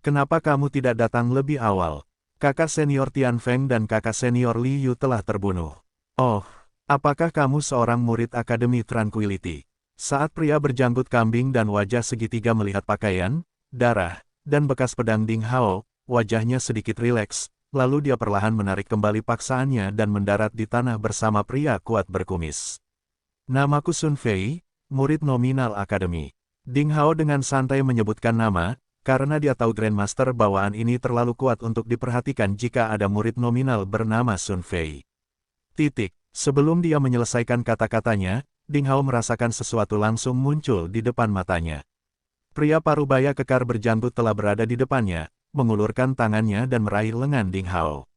Kenapa kamu tidak datang lebih awal? Kakak senior Tian Feng dan kakak senior Li Yu telah terbunuh. Oh, apakah kamu seorang murid Akademi Tranquility?" Saat pria berjanggut kambing dan wajah segitiga melihat pakaian, darah, dan bekas pedang Ding Hao, wajahnya sedikit rileks, lalu dia perlahan menarik kembali paksaannya dan mendarat di tanah bersama pria kuat berkumis. Namaku Sun Fei, murid nominal Akademi. Ding Hao dengan santai menyebutkan nama, karena dia tahu Grandmaster bawaan ini terlalu kuat untuk diperhatikan jika ada murid nominal bernama Sun Fei. Sebelum dia menyelesaikan kata-katanya, Ding Hao merasakan sesuatu langsung muncul di depan matanya. Pria parubaya kekar berjanggut telah berada di depannya, mengulurkan tangannya dan meraih lengan Ding Hao.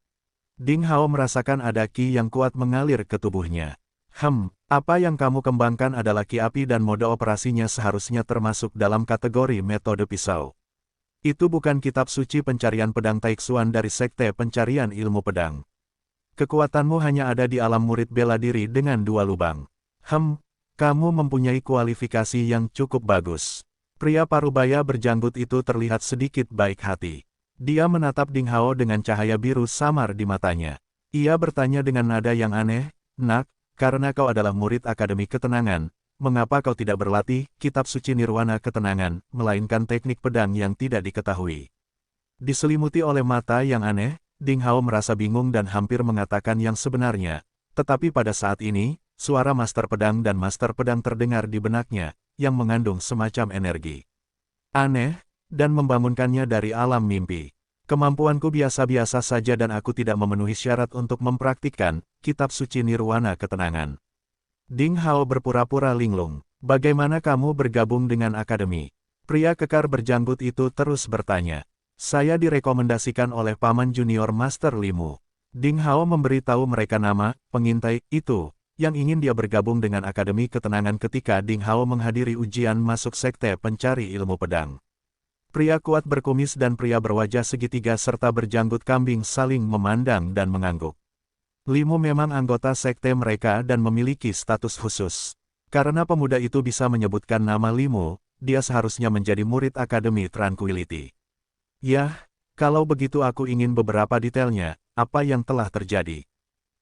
Ding Hao merasakan ada ki yang kuat mengalir ke tubuhnya. Apa yang kamu kembangkan adalah ki api dan mode operasinya seharusnya termasuk dalam kategori metode pisau. Itu bukan kitab suci pencarian pedang Taixuan dari Sekte Pencarian Ilmu Pedang. Kekuatanmu hanya ada di alam murid bela diri dengan 2 lubang. Kamu mempunyai kualifikasi yang cukup bagus. Pria parubaya berjanggut itu terlihat sedikit baik hati. Dia menatap Ding Hao dengan cahaya biru samar di matanya. Ia bertanya dengan nada yang aneh, "Nak, karena kau adalah murid Akademi Ketenangan, mengapa kau tidak berlatih kitab suci Nirwana Ketenangan, melainkan teknik pedang yang tidak diketahui?" Diselimuti oleh mata yang aneh, Ding Hao merasa bingung dan hampir mengatakan yang sebenarnya. Tetapi pada saat ini, suara Master Pedang dan Master Pedang terdengar di benaknya, yang mengandung semacam energi aneh, dan membangunkannya dari alam mimpi. Kemampuanku biasa-biasa saja dan aku tidak memenuhi syarat untuk mempraktikkan kitab suci Nirwana Ketenangan. Ding Hao berpura-pura linglung. Bagaimana kamu bergabung dengan akademi? Pria kekar berjanggut itu terus bertanya. Saya direkomendasikan oleh Paman Junior Master Limu. Ding Hao memberitahu mereka nama pengintai itu, yang ingin dia bergabung dengan Akademi Ketenangan ketika Ding Hao menghadiri ujian masuk Sekte Pencari Ilmu Pedang. Pria kuat berkumis dan pria berwajah segitiga serta berjanggut kambing saling memandang dan mengangguk. Limu memang anggota sekte mereka dan memiliki status khusus. Karena pemuda itu bisa menyebutkan nama Limu, dia seharusnya menjadi murid Akademi Tranquility. Yah, kalau begitu aku ingin beberapa detailnya, apa yang telah terjadi.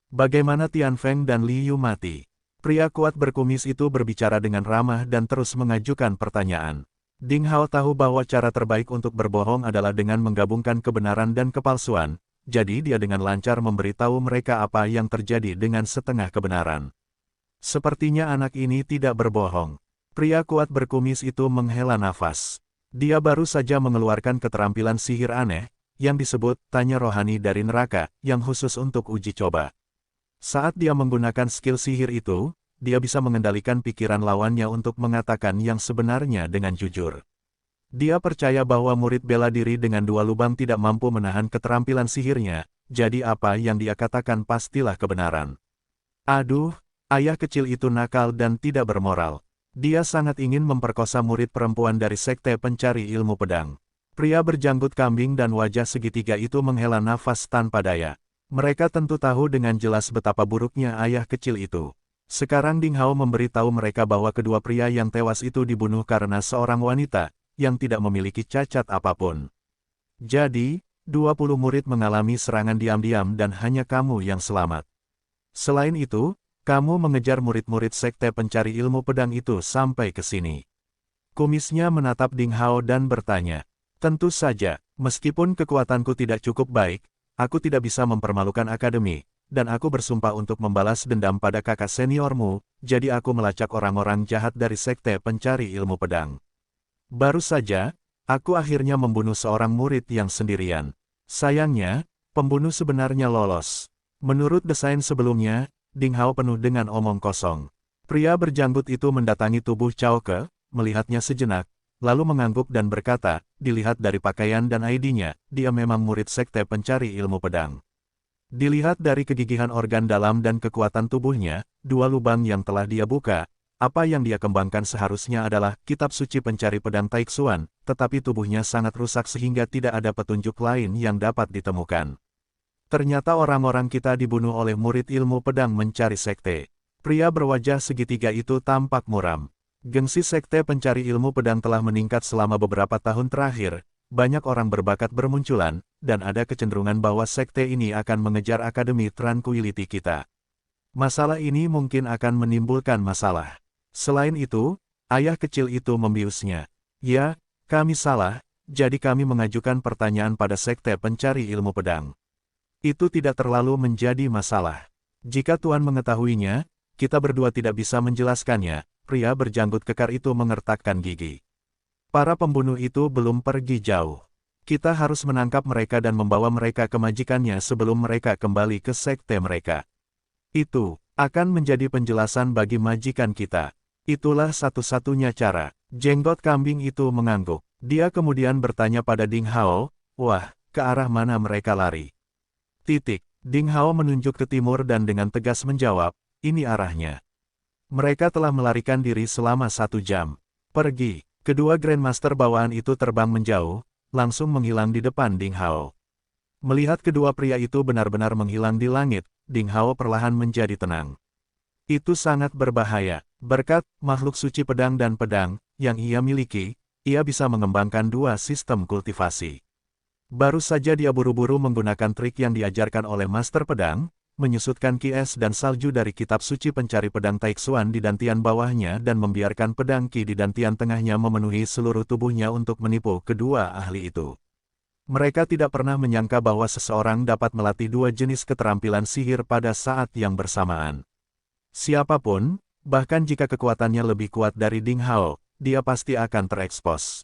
Bagaimana Tian Feng dan Li Yu mati? Pria kuat berkumis itu berbicara dengan ramah dan terus mengajukan pertanyaan. Ding Hao tahu bahwa cara terbaik untuk berbohong adalah dengan menggabungkan kebenaran dan kepalsuan, jadi dia dengan lancar memberitahu mereka apa yang terjadi dengan setengah kebenaran. Sepertinya anak ini tidak berbohong. Pria kuat berkumis itu menghela nafas. Dia baru saja mengeluarkan keterampilan sihir aneh, yang disebut tanya rohani dari neraka, yang khusus untuk uji coba. Saat dia menggunakan skill sihir itu, dia bisa mengendalikan pikiran lawannya untuk mengatakan yang sebenarnya dengan jujur. Dia percaya bahwa murid bela diri dengan 2 lubang tidak mampu menahan keterampilan sihirnya, jadi apa yang dia katakan pastilah kebenaran. Aduh, ayah kecil itu nakal dan tidak bermoral. Dia sangat ingin memperkosa murid perempuan dari Sekte Pencari Ilmu Pedang. Pria berjanggut kambing dan wajah segitiga itu menghela nafas tanpa daya. Mereka tentu tahu dengan jelas betapa buruknya ayah kecil itu. Sekarang Ding Hao memberitahu mereka bahwa kedua pria yang tewas itu dibunuh karena seorang wanita, yang tidak memiliki cacat apapun. Jadi, 20 murid mengalami serangan diam-diam dan hanya kamu yang selamat. Selain itu, kamu mengejar murid-murid Sekte Pencari Ilmu Pedang itu sampai ke sini. Kumisnya menatap Ding Hao dan bertanya, tentu saja, meskipun kekuatanku tidak cukup baik, aku tidak bisa mempermalukan akademi, dan aku bersumpah untuk membalas dendam pada kakak seniormu, jadi aku melacak orang-orang jahat dari Sekte Pencari Ilmu Pedang. Baru saja, aku akhirnya membunuh seorang murid yang sendirian. Sayangnya, pembunuh sebenarnya lolos. Menurut desain sebelumnya, Ding Hao penuh dengan omong kosong. Pria berjanggut itu mendatangi tubuh Cao Ke, melihatnya sejenak, lalu mengangguk dan berkata, dilihat dari pakaian dan ID-nya, dia memang murid Sekte Pencari Ilmu Pedang. Dilihat dari kegigihan organ dalam dan kekuatan tubuhnya, 2 lubang yang telah dia buka, apa yang dia kembangkan seharusnya adalah kitab suci pencari pedang Taixuan, tetapi tubuhnya sangat rusak sehingga tidak ada petunjuk lain yang dapat ditemukan. Ternyata orang-orang kita dibunuh oleh murid ilmu pedang mencari sekte. Pria berwajah segitiga itu tampak muram. Gengsi Sekte Pencari Ilmu Pedang telah meningkat selama beberapa tahun terakhir, banyak orang berbakat bermunculan, dan ada kecenderungan bahwa sekte ini akan mengejar Akademi Tranquility kita. Masalah ini mungkin akan menimbulkan masalah. Selain itu, ayah kecil itu membiusnya. Ya, kami salah, jadi kami mengajukan pertanyaan pada Sekte Pencari Ilmu Pedang. Itu tidak terlalu menjadi masalah. Jika Tuan mengetahuinya, kita berdua tidak bisa menjelaskannya. Pria berjanggut kekar itu mengertakkan gigi. Para pembunuh itu belum pergi jauh. Kita harus menangkap mereka dan membawa mereka ke majikannya sebelum mereka kembali ke sekte mereka. Itu akan menjadi penjelasan bagi majikan kita. Itulah satu-satunya cara. Jenggot kambing itu mengangguk. Dia kemudian bertanya pada Ding Hao, "Wah, ke arah mana mereka lari?" Ding Hao menunjuk ke timur dan dengan tegas menjawab, "Ini arahnya." Mereka telah melarikan diri selama 1 jam. Pergi. Kedua Grandmaster bawaan itu terbang menjauh, langsung menghilang di depan Ding Hao. Melihat kedua pria itu benar-benar menghilang di langit, Ding Hao perlahan menjadi tenang. Itu sangat berbahaya. Berkat makhluk suci pedang dan pedang yang ia miliki, ia bisa mengembangkan 2 sistem kultivasi. Baru saja dia buru-buru menggunakan trik yang diajarkan oleh Master Pedang, menyusutkan ki es dan salju dari kitab suci pencari pedang Taixuan di dantian bawahnya dan membiarkan pedang ki di dantian tengahnya memenuhi seluruh tubuhnya untuk menipu kedua ahli itu. Mereka tidak pernah menyangka bahwa seseorang dapat melatih 2 jenis keterampilan sihir pada saat yang bersamaan. Siapapun, bahkan jika kekuatannya lebih kuat dari Ding Hao, dia pasti akan terekspos.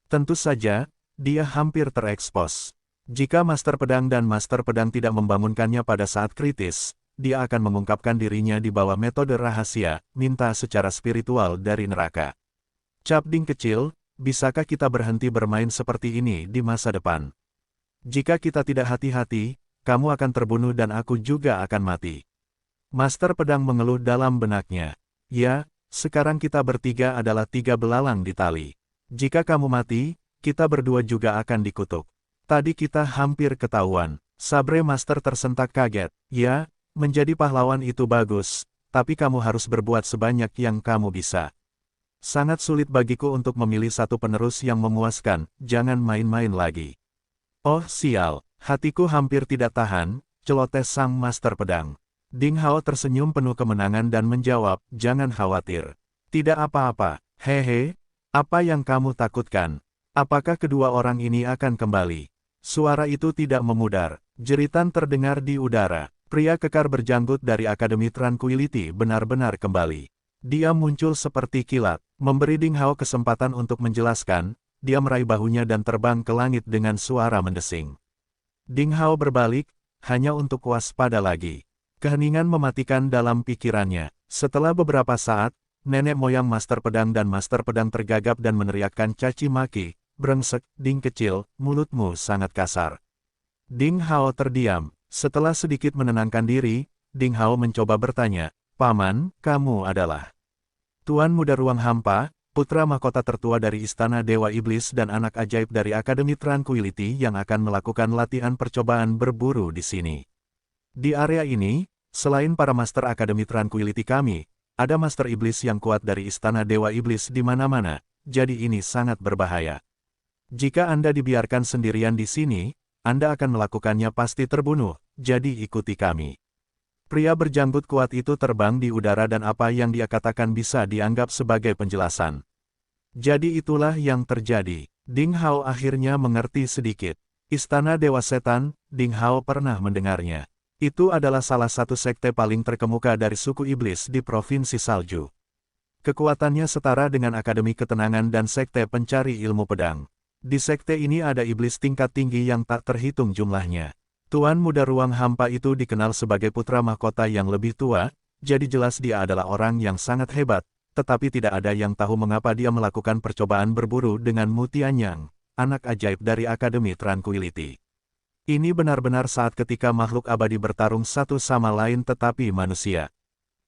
Tentu saja, dia hampir terekspos. Jika Master Pedang dan Master Pedang tidak membangunkannya pada saat kritis, dia akan mengungkapkan dirinya di bawah metode rahasia, minta secara spiritual dari neraka. Cap Ding kecil, bisakah kita berhenti bermain seperti ini di masa depan? Jika kita tidak hati-hati, kamu akan terbunuh dan aku juga akan mati. Master Pedang mengeluh dalam benaknya. Ya, sekarang kita bertiga adalah 3 belalang di tali. Jika kamu mati, kita berdua juga akan dikutuk. Tadi kita hampir ketahuan. Sabre Master tersentak kaget. Ya, menjadi pahlawan itu bagus, tapi kamu harus berbuat sebanyak yang kamu bisa. Sangat sulit bagiku untuk memilih satu penerus yang memuaskan, jangan main-main lagi. Oh sial, hatiku hampir tidak tahan, celoteh sang Master Pedang. Ding Hao tersenyum penuh kemenangan dan menjawab, jangan khawatir. Tidak apa-apa, hehe, apa yang kamu takutkan? Apakah kedua orang ini akan kembali? Suara itu tidak memudar. Jeritan terdengar di udara. Pria kekar berjanggut dari Akademi Tranquility benar-benar kembali. Dia muncul seperti kilat, memberi Ding Hao kesempatan untuk menjelaskan. Dia meraih bahunya dan terbang ke langit dengan suara mendesing. Ding Hao berbalik, hanya untuk waspada lagi. Keheningan mematikan dalam pikirannya. Setelah beberapa saat, nenek moyang Master Pedang dan Master Pedang tergagap dan meneriakkan caci maki. Brengsek, Ding kecil, mulutmu sangat kasar. Ding Hao terdiam. Setelah sedikit menenangkan diri, Ding Hao mencoba bertanya, Paman, kamu adalah Tuan Muda Ruang Hampa, putra mahkota tertua dari Istana Dewa Iblis dan anak ajaib dari Akademi Tranquility yang akan melakukan latihan percobaan berburu di sini. Di area ini, selain para Master Akademi Tranquility kami, ada Master Iblis yang kuat dari Istana Dewa Iblis di mana-mana, jadi ini sangat berbahaya. Jika Anda dibiarkan sendirian di sini, Anda akan melakukannya pasti terbunuh, jadi ikuti kami. Pria berjanggut kuat itu terbang di udara dan apa yang dia katakan bisa dianggap sebagai penjelasan. Jadi itulah yang terjadi. Ding Hao akhirnya mengerti sedikit. Istana Dewa Setan, Ding Hao pernah mendengarnya. Itu adalah salah satu sekte paling terkemuka dari suku iblis di Provinsi Salju. Kekuatannya setara dengan Akademi Ketenangan dan Sekte Pencari Ilmu Pedang. Di sekte ini ada iblis tingkat tinggi yang tak terhitung jumlahnya. Tuan Muda Ruang Hampa itu dikenal sebagai putra mahkota yang lebih tua, jadi jelas dia adalah orang yang sangat hebat, tetapi tidak ada yang tahu mengapa dia melakukan percobaan berburu dengan Mu Tianyang, anak ajaib dari Akademi Tranquility. Ini benar-benar saat ketika makhluk abadi bertarung satu sama lain tetapi manusia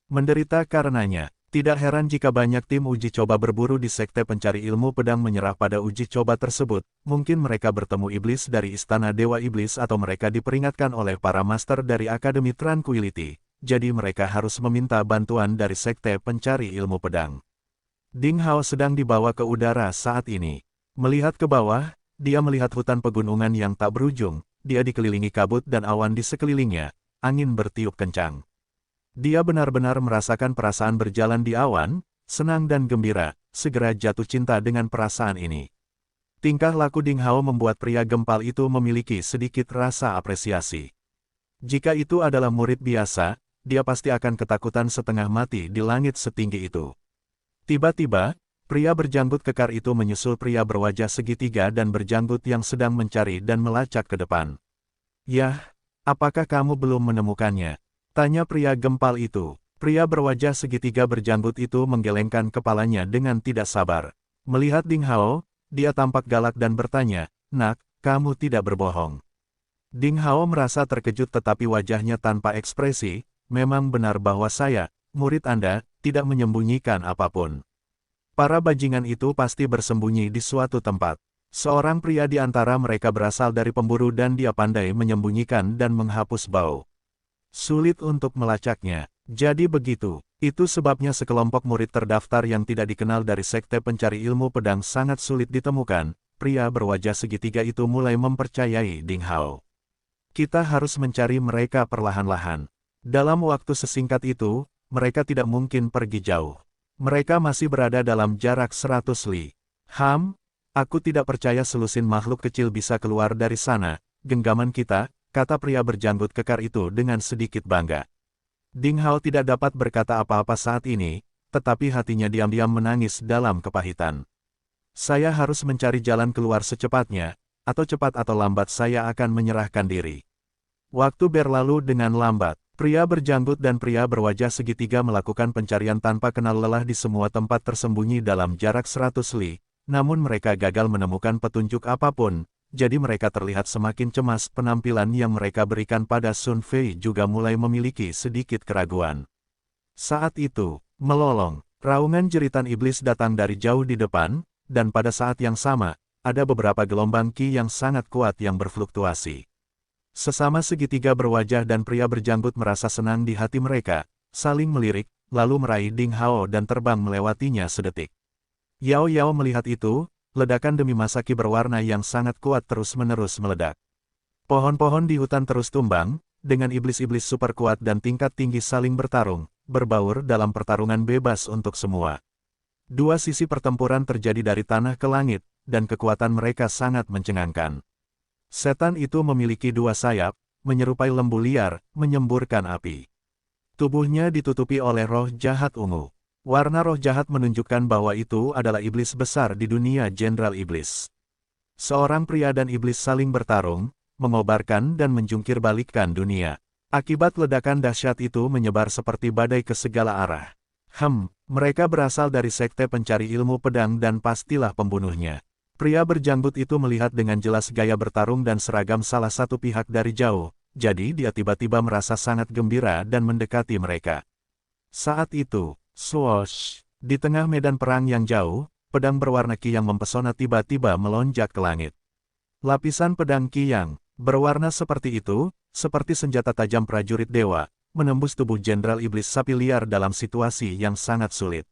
menderita karenanya. Tidak heran jika banyak tim uji coba berburu di Sekte Pencari Ilmu Pedang menyerah pada uji coba tersebut. Mungkin mereka bertemu iblis dari Istana Dewa Iblis atau mereka diperingatkan oleh para master dari Akademi Tranquility. Jadi mereka harus meminta bantuan dari Sekte Pencari Ilmu Pedang. Ding Hao sedang dibawa ke udara saat ini. Melihat ke bawah, dia melihat hutan pegunungan yang tak berujung. Dia dikelilingi kabut dan awan di sekelilingnya. Angin bertiup kencang. Dia benar-benar merasakan perasaan berjalan di awan, senang dan gembira, segera jatuh cinta dengan perasaan ini. Tingkah laku Ding Hao membuat pria gempal itu memiliki sedikit rasa apresiasi. Jika itu adalah murid biasa, dia pasti akan ketakutan setengah mati di langit setinggi itu. Tiba-tiba, pria berjanggut kekar itu menyusul pria berwajah segitiga dan berjanggut yang sedang mencari dan melacak ke depan. "Yah, apakah kamu belum menemukannya?" tanya pria gempal itu. Pria berwajah segitiga berjanggut itu menggelengkan kepalanya dengan tidak sabar. Melihat Ding Hao, dia tampak galak dan bertanya, "Nak, kamu tidak berbohong." Ding Hao merasa terkejut tetapi wajahnya tanpa ekspresi. "Memang benar bahwa saya, murid Anda, tidak menyembunyikan apapun. Para bajingan itu pasti bersembunyi di suatu tempat. Seorang pria di antara mereka berasal dari pemburu dan dia pandai menyembunyikan dan menghapus bau. Sulit untuk melacaknya. Jadi begitu. Itu sebabnya sekelompok murid terdaftar yang tidak dikenal dari sekte pencari ilmu pedang sangat sulit ditemukan." Pria berwajah segitiga itu mulai mempercayai Ding Hao. "Kita harus mencari mereka perlahan-lahan. Dalam waktu sesingkat itu, mereka tidak mungkin pergi jauh. Mereka masih berada dalam jarak 100 li. Aku tidak percaya selusin makhluk kecil bisa keluar dari sana, genggaman kita," kata pria berjanggut kekar itu dengan sedikit bangga. Ding Hao tidak dapat berkata apa-apa saat ini, tetapi hatinya diam-diam menangis dalam kepahitan. "Saya harus mencari jalan keluar secepatnya, atau cepat atau lambat saya akan menyerahkan diri." Waktu berlalu dengan lambat. Pria berjanggut dan pria berwajah segitiga melakukan pencarian tanpa kenal lelah di semua tempat tersembunyi dalam jarak 100 li, namun mereka gagal menemukan petunjuk apapun, jadi mereka terlihat semakin cemas. Penampilan yang mereka berikan pada Sun Fei juga mulai memiliki sedikit keraguan. Saat itu, melolong, raungan jeritan iblis datang dari jauh di depan, dan pada saat yang sama, ada beberapa gelombang ki yang sangat kuat yang berfluktuasi. Sesama segitiga berwajah dan pria berjanggut merasa senang di hati mereka, saling melirik, lalu meraih Ding Hao dan terbang melewatinya sedetik. Yao Yao melihat itu, ledakan demi masa ki berwarna yang sangat kuat terus-menerus meledak. Pohon-pohon di hutan terus tumbang, dengan iblis-iblis super kuat dan tingkat tinggi saling bertarung, berbaur dalam pertarungan bebas untuk semua. Dua sisi pertempuran terjadi dari tanah ke langit, dan kekuatan mereka sangat mencengangkan. Setan itu memiliki dua sayap, menyerupai lembu liar, menyemburkan api. Tubuhnya ditutupi oleh roh jahat ungu. Warna roh jahat menunjukkan bahwa itu adalah iblis besar di dunia Jenderal Iblis. Seorang pria dan iblis saling bertarung, mengobarkan dan menjungkir balikkan dunia. Akibat ledakan dahsyat itu menyebar seperti badai ke segala arah. Mereka berasal dari sekte pencari ilmu pedang dan pastilah pembunuhnya. Pria berjanggut itu melihat dengan jelas gaya bertarung dan seragam salah satu pihak dari jauh, jadi dia tiba-tiba merasa sangat gembira dan mendekati mereka. Saat itu, swoosh, di tengah medan perang yang jauh, pedang berwarna ki yang mempesona tiba-tiba melonjak ke langit. Lapisan pedang ki yang berwarna seperti itu, seperti senjata tajam prajurit dewa, menembus tubuh Jenderal Iblis Sapi Liar dalam situasi yang sangat sulit.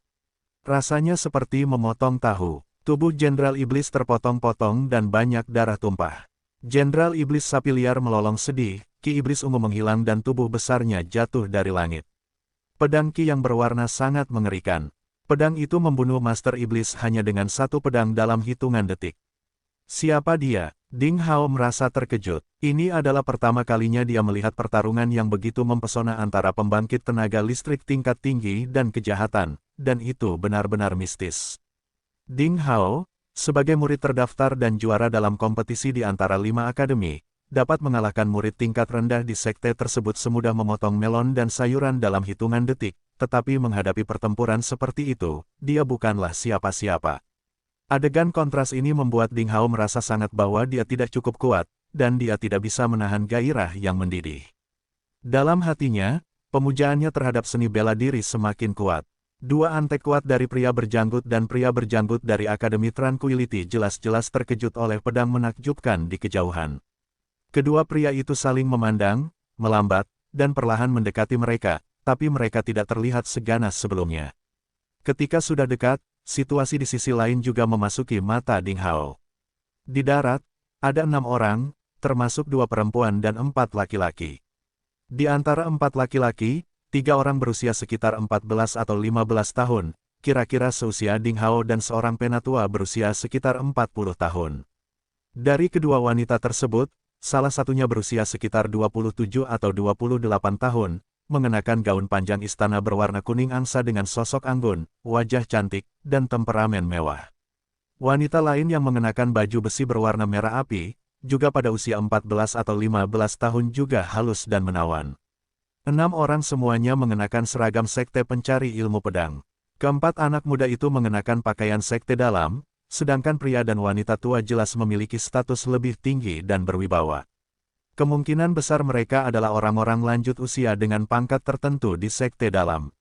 Rasanya seperti memotong tahu. Tubuh Jenderal Iblis terpotong-potong dan banyak darah tumpah. Jenderal Iblis Sapi Liar melolong sedih, ki iblis ungu menghilang dan tubuh besarnya jatuh dari langit. Pedang ki yang berwarna sangat mengerikan. Pedang itu membunuh Master Iblis hanya dengan satu pedang dalam hitungan detik. Siapa dia? Ding Hao merasa terkejut. Ini adalah pertama kalinya dia melihat pertarungan yang begitu mempesona antara pembangkit tenaga listrik tingkat tinggi dan kejahatan, dan itu benar-benar mistis. Ding Hao, sebagai murid terdaftar dan juara dalam kompetisi di antara 5 akademi, dapat mengalahkan murid tingkat rendah di sekte tersebut semudah memotong melon dan sayuran dalam hitungan detik, tetapi menghadapi pertempuran seperti itu, dia bukanlah siapa-siapa. Adegan kontras ini membuat Ding Hao merasa sangat bahwa dia tidak cukup kuat, dan dia tidak bisa menahan gairah yang mendidih. Dalam hatinya, pemujaannya terhadap seni bela diri semakin kuat. Dua antek kuat dari pria berjanggut dan pria berjanggut dari Akademi Tranquility jelas-jelas terkejut oleh pedang menakjubkan di kejauhan. Kedua pria itu saling memandang, melambat, dan perlahan mendekati mereka, tapi mereka tidak terlihat seganas sebelumnya. Ketika sudah dekat, situasi di sisi lain juga memasuki mata Ding Hao. Di darat, ada 6 orang, termasuk 2 perempuan dan 4 laki-laki. Di antara 4 laki-laki, 3 orang berusia sekitar 14 atau 15 tahun, kira-kira seusia Ding Hao dan seorang penatua berusia sekitar 40 tahun. Dari kedua wanita tersebut, salah satunya berusia sekitar 27 atau 28 tahun, mengenakan gaun panjang istana berwarna kuning angsa dengan sosok anggun, wajah cantik, dan temperamen mewah. Wanita lain yang mengenakan baju besi berwarna merah api, juga pada usia 14 atau 15 tahun juga halus dan menawan. 6 orang semuanya mengenakan seragam sekte pencari ilmu pedang. Keempat anak muda itu mengenakan pakaian sekte dalam, sedangkan pria dan wanita tua jelas memiliki status lebih tinggi dan berwibawa. Kemungkinan besar mereka adalah orang-orang lanjut usia dengan pangkat tertentu di sekte dalam.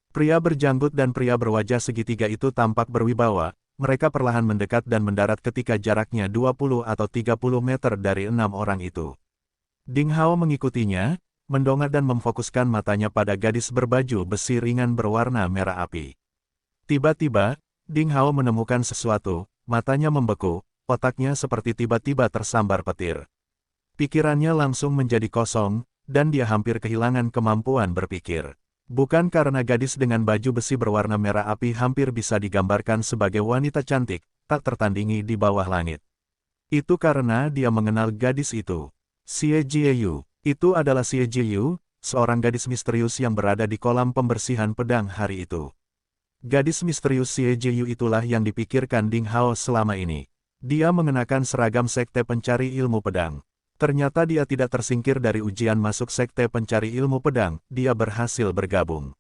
Pria berjanggut dan pria berwajah segitiga itu tampak berwibawa, mereka perlahan mendekat dan mendarat ketika jaraknya 20 atau 30 meter dari 6 orang itu. Ding Hao mengikutinya, mendongak dan memfokuskan matanya pada gadis berbaju besi ringan berwarna merah api. Tiba-tiba, Ding Hao menemukan sesuatu, matanya membeku, otaknya seperti tiba-tiba tersambar petir. Pikirannya langsung menjadi kosong, dan dia hampir kehilangan kemampuan berpikir. Bukan karena gadis dengan baju besi berwarna merah api hampir bisa digambarkan sebagai wanita cantik, tak tertandingi di bawah langit. Itu karena dia mengenal gadis itu. Xie Jieyu. Itu adalah Xie Jieyu, seorang gadis misterius yang berada di kolam pembersihan pedang hari itu. Gadis misterius Xie Jieyu itulah yang dipikirkan Ding Hao selama ini. Dia mengenakan seragam sekte pencari ilmu pedang. Ternyata dia tidak tersingkir dari ujian masuk sekte pencari ilmu pedang, dia berhasil bergabung.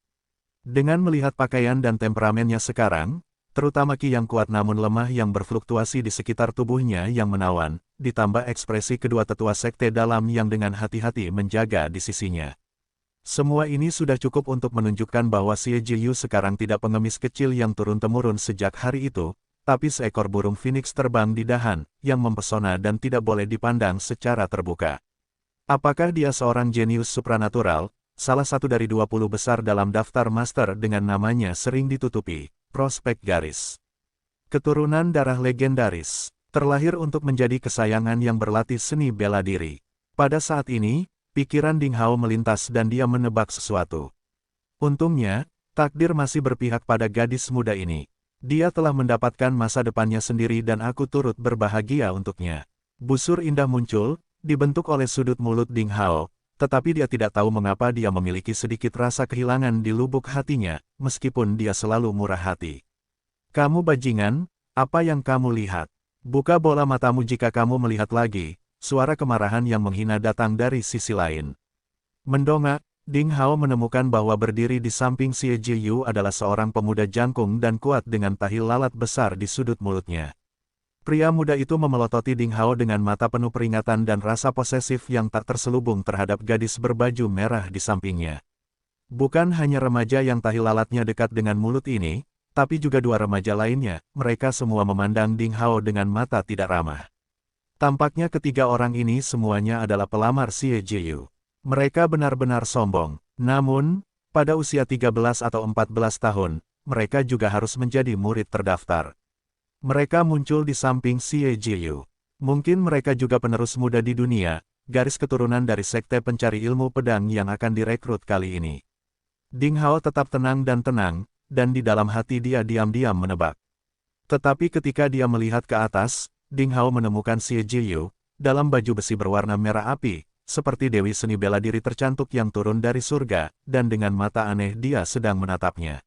Dengan melihat pakaian dan temperamennya sekarang, terutama ki yang kuat namun lemah yang berfluktuasi di sekitar tubuhnya yang menawan, ditambah ekspresi kedua tetua sekte dalam yang dengan hati-hati menjaga di sisinya. Semua ini sudah cukup untuk menunjukkan bahwa Xie Jieyu sekarang tidak pengemis kecil yang turun-temurun sejak hari itu, tapi seekor burung phoenix terbang di dahan, yang mempesona dan tidak boleh dipandang secara terbuka. Apakah dia seorang jenius supranatural, salah satu dari 20 besar dalam daftar master dengan namanya sering ditutupi, prospek garis. Keturunan darah legendaris, terlahir untuk menjadi kesayangan yang berlatih seni bela diri. Pada saat ini, pikiran Ding Hao melintas dan dia menebak sesuatu. Untungnya, takdir masih berpihak pada gadis muda ini. Dia telah mendapatkan masa depannya sendiri dan aku turut berbahagia untuknya. Busur indah muncul, dibentuk oleh sudut mulut Ding Hao, tetapi dia tidak tahu mengapa dia memiliki sedikit rasa kehilangan di lubuk hatinya, meskipun dia selalu murah hati. Kamu bajingan, apa yang kamu lihat? Buka bola matamu jika kamu melihat lagi. Suara kemarahan yang menghina datang dari sisi lain. Mendongak, Ding Hao menemukan bahwa berdiri di samping Xie Jieyu adalah seorang pemuda jangkung dan kuat dengan tahi lalat besar di sudut mulutnya. Pria muda itu memelototi Ding Hao dengan mata penuh peringatan dan rasa posesif yang tak terselubung terhadap gadis berbaju merah di sampingnya. Bukan hanya remaja yang tahi lalatnya dekat dengan mulut ini, tapi juga dua remaja lainnya, mereka semua memandang Ding Hao dengan mata tidak ramah. Tampaknya ketiga orang ini semuanya adalah pelamar Xie Jieyu. Mereka benar-benar sombong. Namun, pada usia 13 atau 14 tahun, mereka juga harus menjadi murid terdaftar. Mereka muncul di samping Xie Jieyu. Mungkin mereka juga penerus muda di dunia, garis keturunan dari sekte pencari ilmu pedang yang akan direkrut kali ini. Ding Hao tetap tenang, dan di dalam hati dia diam-diam menebak. Tetapi ketika dia melihat ke atas, Ding Hao menemukan Xie Jieyu, dalam baju besi berwarna merah api, seperti dewi seni bela diri tercantik yang turun dari surga, dan dengan mata aneh dia sedang menatapnya.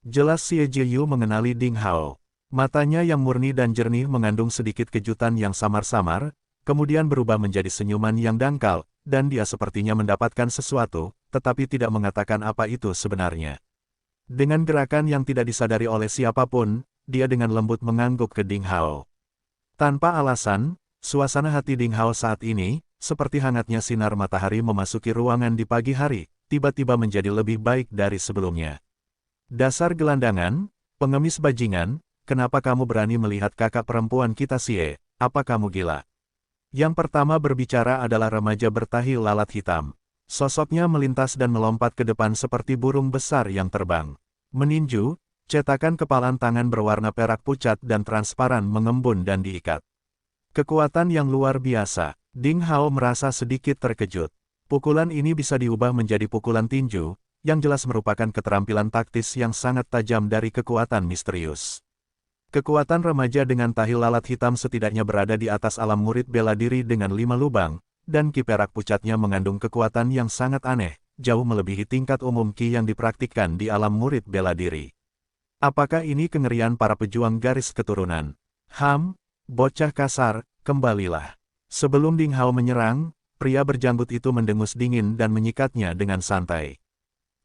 Jelas Xie Jieyu mengenali Ding Hao. Matanya yang murni dan jernih mengandung sedikit kejutan yang samar-samar, kemudian berubah menjadi senyuman yang dangkal, dan dia sepertinya mendapatkan sesuatu, tetapi tidak mengatakan apa itu sebenarnya. Dengan gerakan yang tidak disadari oleh siapapun, dia dengan lembut mengangguk ke Ding Hao. Tanpa alasan, suasana hati Ding Hao saat ini, seperti hangatnya sinar matahari memasuki ruangan di pagi hari, tiba-tiba menjadi lebih baik dari sebelumnya. Dasar gelandangan, pengemis bajingan, kenapa kamu berani melihat kakak perempuan kita Xie? Apa kamu gila? Yang pertama berbicara adalah remaja bertahi lalat hitam. Sosoknya melintas dan melompat ke depan seperti burung besar yang terbang. Meninju, cetakan kepalan tangan berwarna perak pucat dan transparan mengembun dan diikat. Kekuatan yang luar biasa. Ding Hao merasa sedikit terkejut. Pukulan ini bisa diubah menjadi pukulan tinju, yang jelas merupakan keterampilan taktis yang sangat tajam dari kekuatan misterius. Kekuatan remaja dengan tahi lalat hitam setidaknya berada di atas alam murid bela diri dengan 5 lubang, dan ki perak pucatnya mengandung kekuatan yang sangat aneh, jauh melebihi tingkat umum ki yang dipraktikkan di alam murid bela diri. Apakah ini kengerian para pejuang garis keturunan? Bocah kasar, kembalilah. Sebelum Ding Hao menyerang, pria berjanggut itu mendengus dingin dan menyikatnya dengan santai.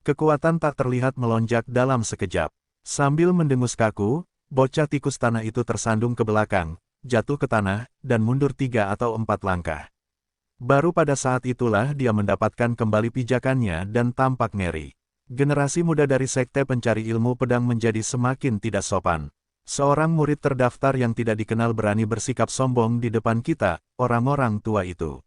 Kekuatan tak terlihat melonjak dalam sekejap. Sambil mendengus kaku, bocah tikus tanah itu tersandung ke belakang, jatuh ke tanah, dan mundur 3 atau 4 langkah. Baru pada saat itulah dia mendapatkan kembali pijakannya dan tampak ngeri. Generasi muda dari Sekte Pencari Ilmu Pedang menjadi semakin tidak sopan. Seorang murid terdaftar yang tidak dikenal berani bersikap sombong di depan kita, orang-orang tua itu.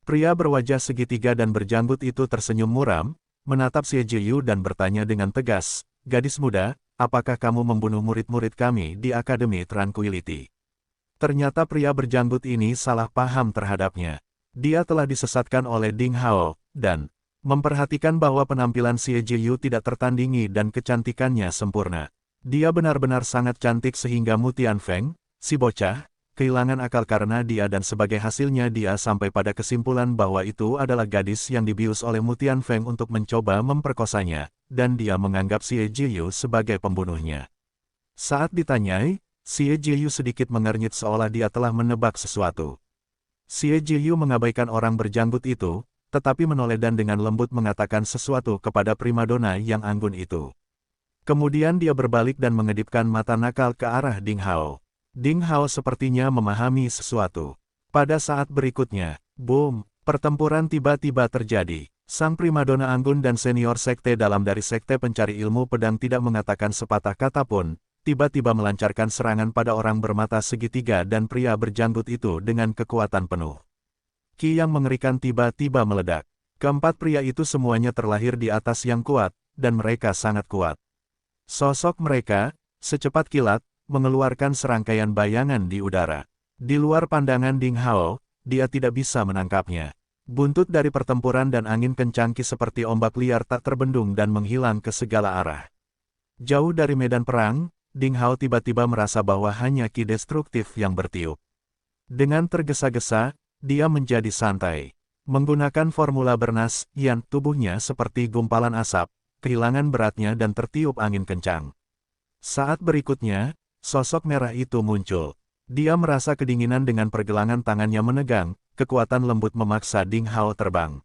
Pria berwajah segitiga dan berjanggut itu tersenyum muram, menatap Xie Jiyu dan bertanya dengan tegas, "Gadis muda, apakah kamu membunuh murid-murid kami di Akademi Tranquility?" Ternyata pria berjanggut ini salah paham terhadapnya. Dia telah disesatkan oleh Ding Hao, dan memperhatikan bahwa penampilan Xie Jiyu tidak tertandingi dan kecantikannya sempurna. Dia benar-benar sangat cantik sehingga Mu Tianfeng, si bocah, kehilangan akal karena dia dan sebagai hasilnya dia sampai pada kesimpulan bahwa itu adalah gadis yang dibius oleh Mu Tianfeng untuk mencoba memperkosanya, dan dia menganggap Xie Jiyu sebagai pembunuhnya. Saat ditanyai, Xie Jiyu sedikit mengernyit seolah dia telah menebak sesuatu. Xie Jiyu mengabaikan orang berjanggut itu, tetapi menoleh dan dengan lembut mengatakan sesuatu kepada primadona yang anggun itu. Kemudian dia berbalik dan mengedipkan mata nakal ke arah Ding Hao. Ding Hao sepertinya memahami sesuatu. Pada saat berikutnya, boom, pertempuran tiba-tiba terjadi. Sang primadona anggun dan senior sekte dalam dari Sekte Pencari Ilmu Pedang tidak mengatakan sepatah kata pun, tiba-tiba melancarkan serangan pada orang bermata segitiga dan pria berjanggut itu dengan kekuatan penuh. Ki yang mengerikan tiba-tiba meledak. Keempat pria itu semuanya terlahir di atas yang kuat, dan mereka sangat kuat. Sosok mereka, secepat kilat, mengeluarkan serangkaian bayangan di udara. Di luar pandangan Ding Hao, dia tidak bisa menangkapnya. Buntut dari pertempuran dan angin kencang ki seperti ombak liar tak terbendung dan menghilang ke segala arah. Jauh dari medan perang, Ding Hao tiba-tiba merasa bahwa hanya ki destruktif yang bertiup. Dengan tergesa-gesa, dia menjadi santai. Menggunakan formula bernas, yang tubuhnya seperti gumpalan asap, kehilangan beratnya dan tertiup angin kencang. Saat berikutnya, sosok merah itu muncul. Dia merasa kedinginan dengan pergelangan tangannya menegang, kekuatan lembut memaksa Ding Hao terbang.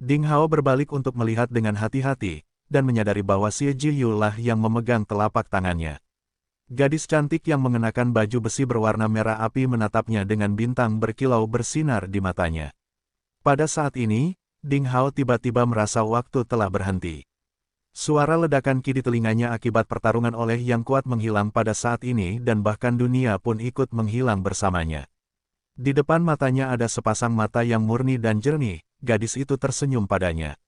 Ding Hao berbalik untuk melihat dengan hati-hati, dan menyadari bahwa Xie Jiyu lah yang memegang telapak tangannya. Gadis cantik yang mengenakan baju besi berwarna merah api menatapnya dengan bintang berkilau bersinar di matanya. Pada saat ini, Ding Hao tiba-tiba merasa waktu telah berhenti. Suara ledakan ki di telinganya akibat pertarungan oleh yang kuat menghilang pada saat ini dan bahkan dunia pun ikut menghilang bersamanya. Di depan matanya ada sepasang mata yang murni dan jernih, gadis itu tersenyum padanya.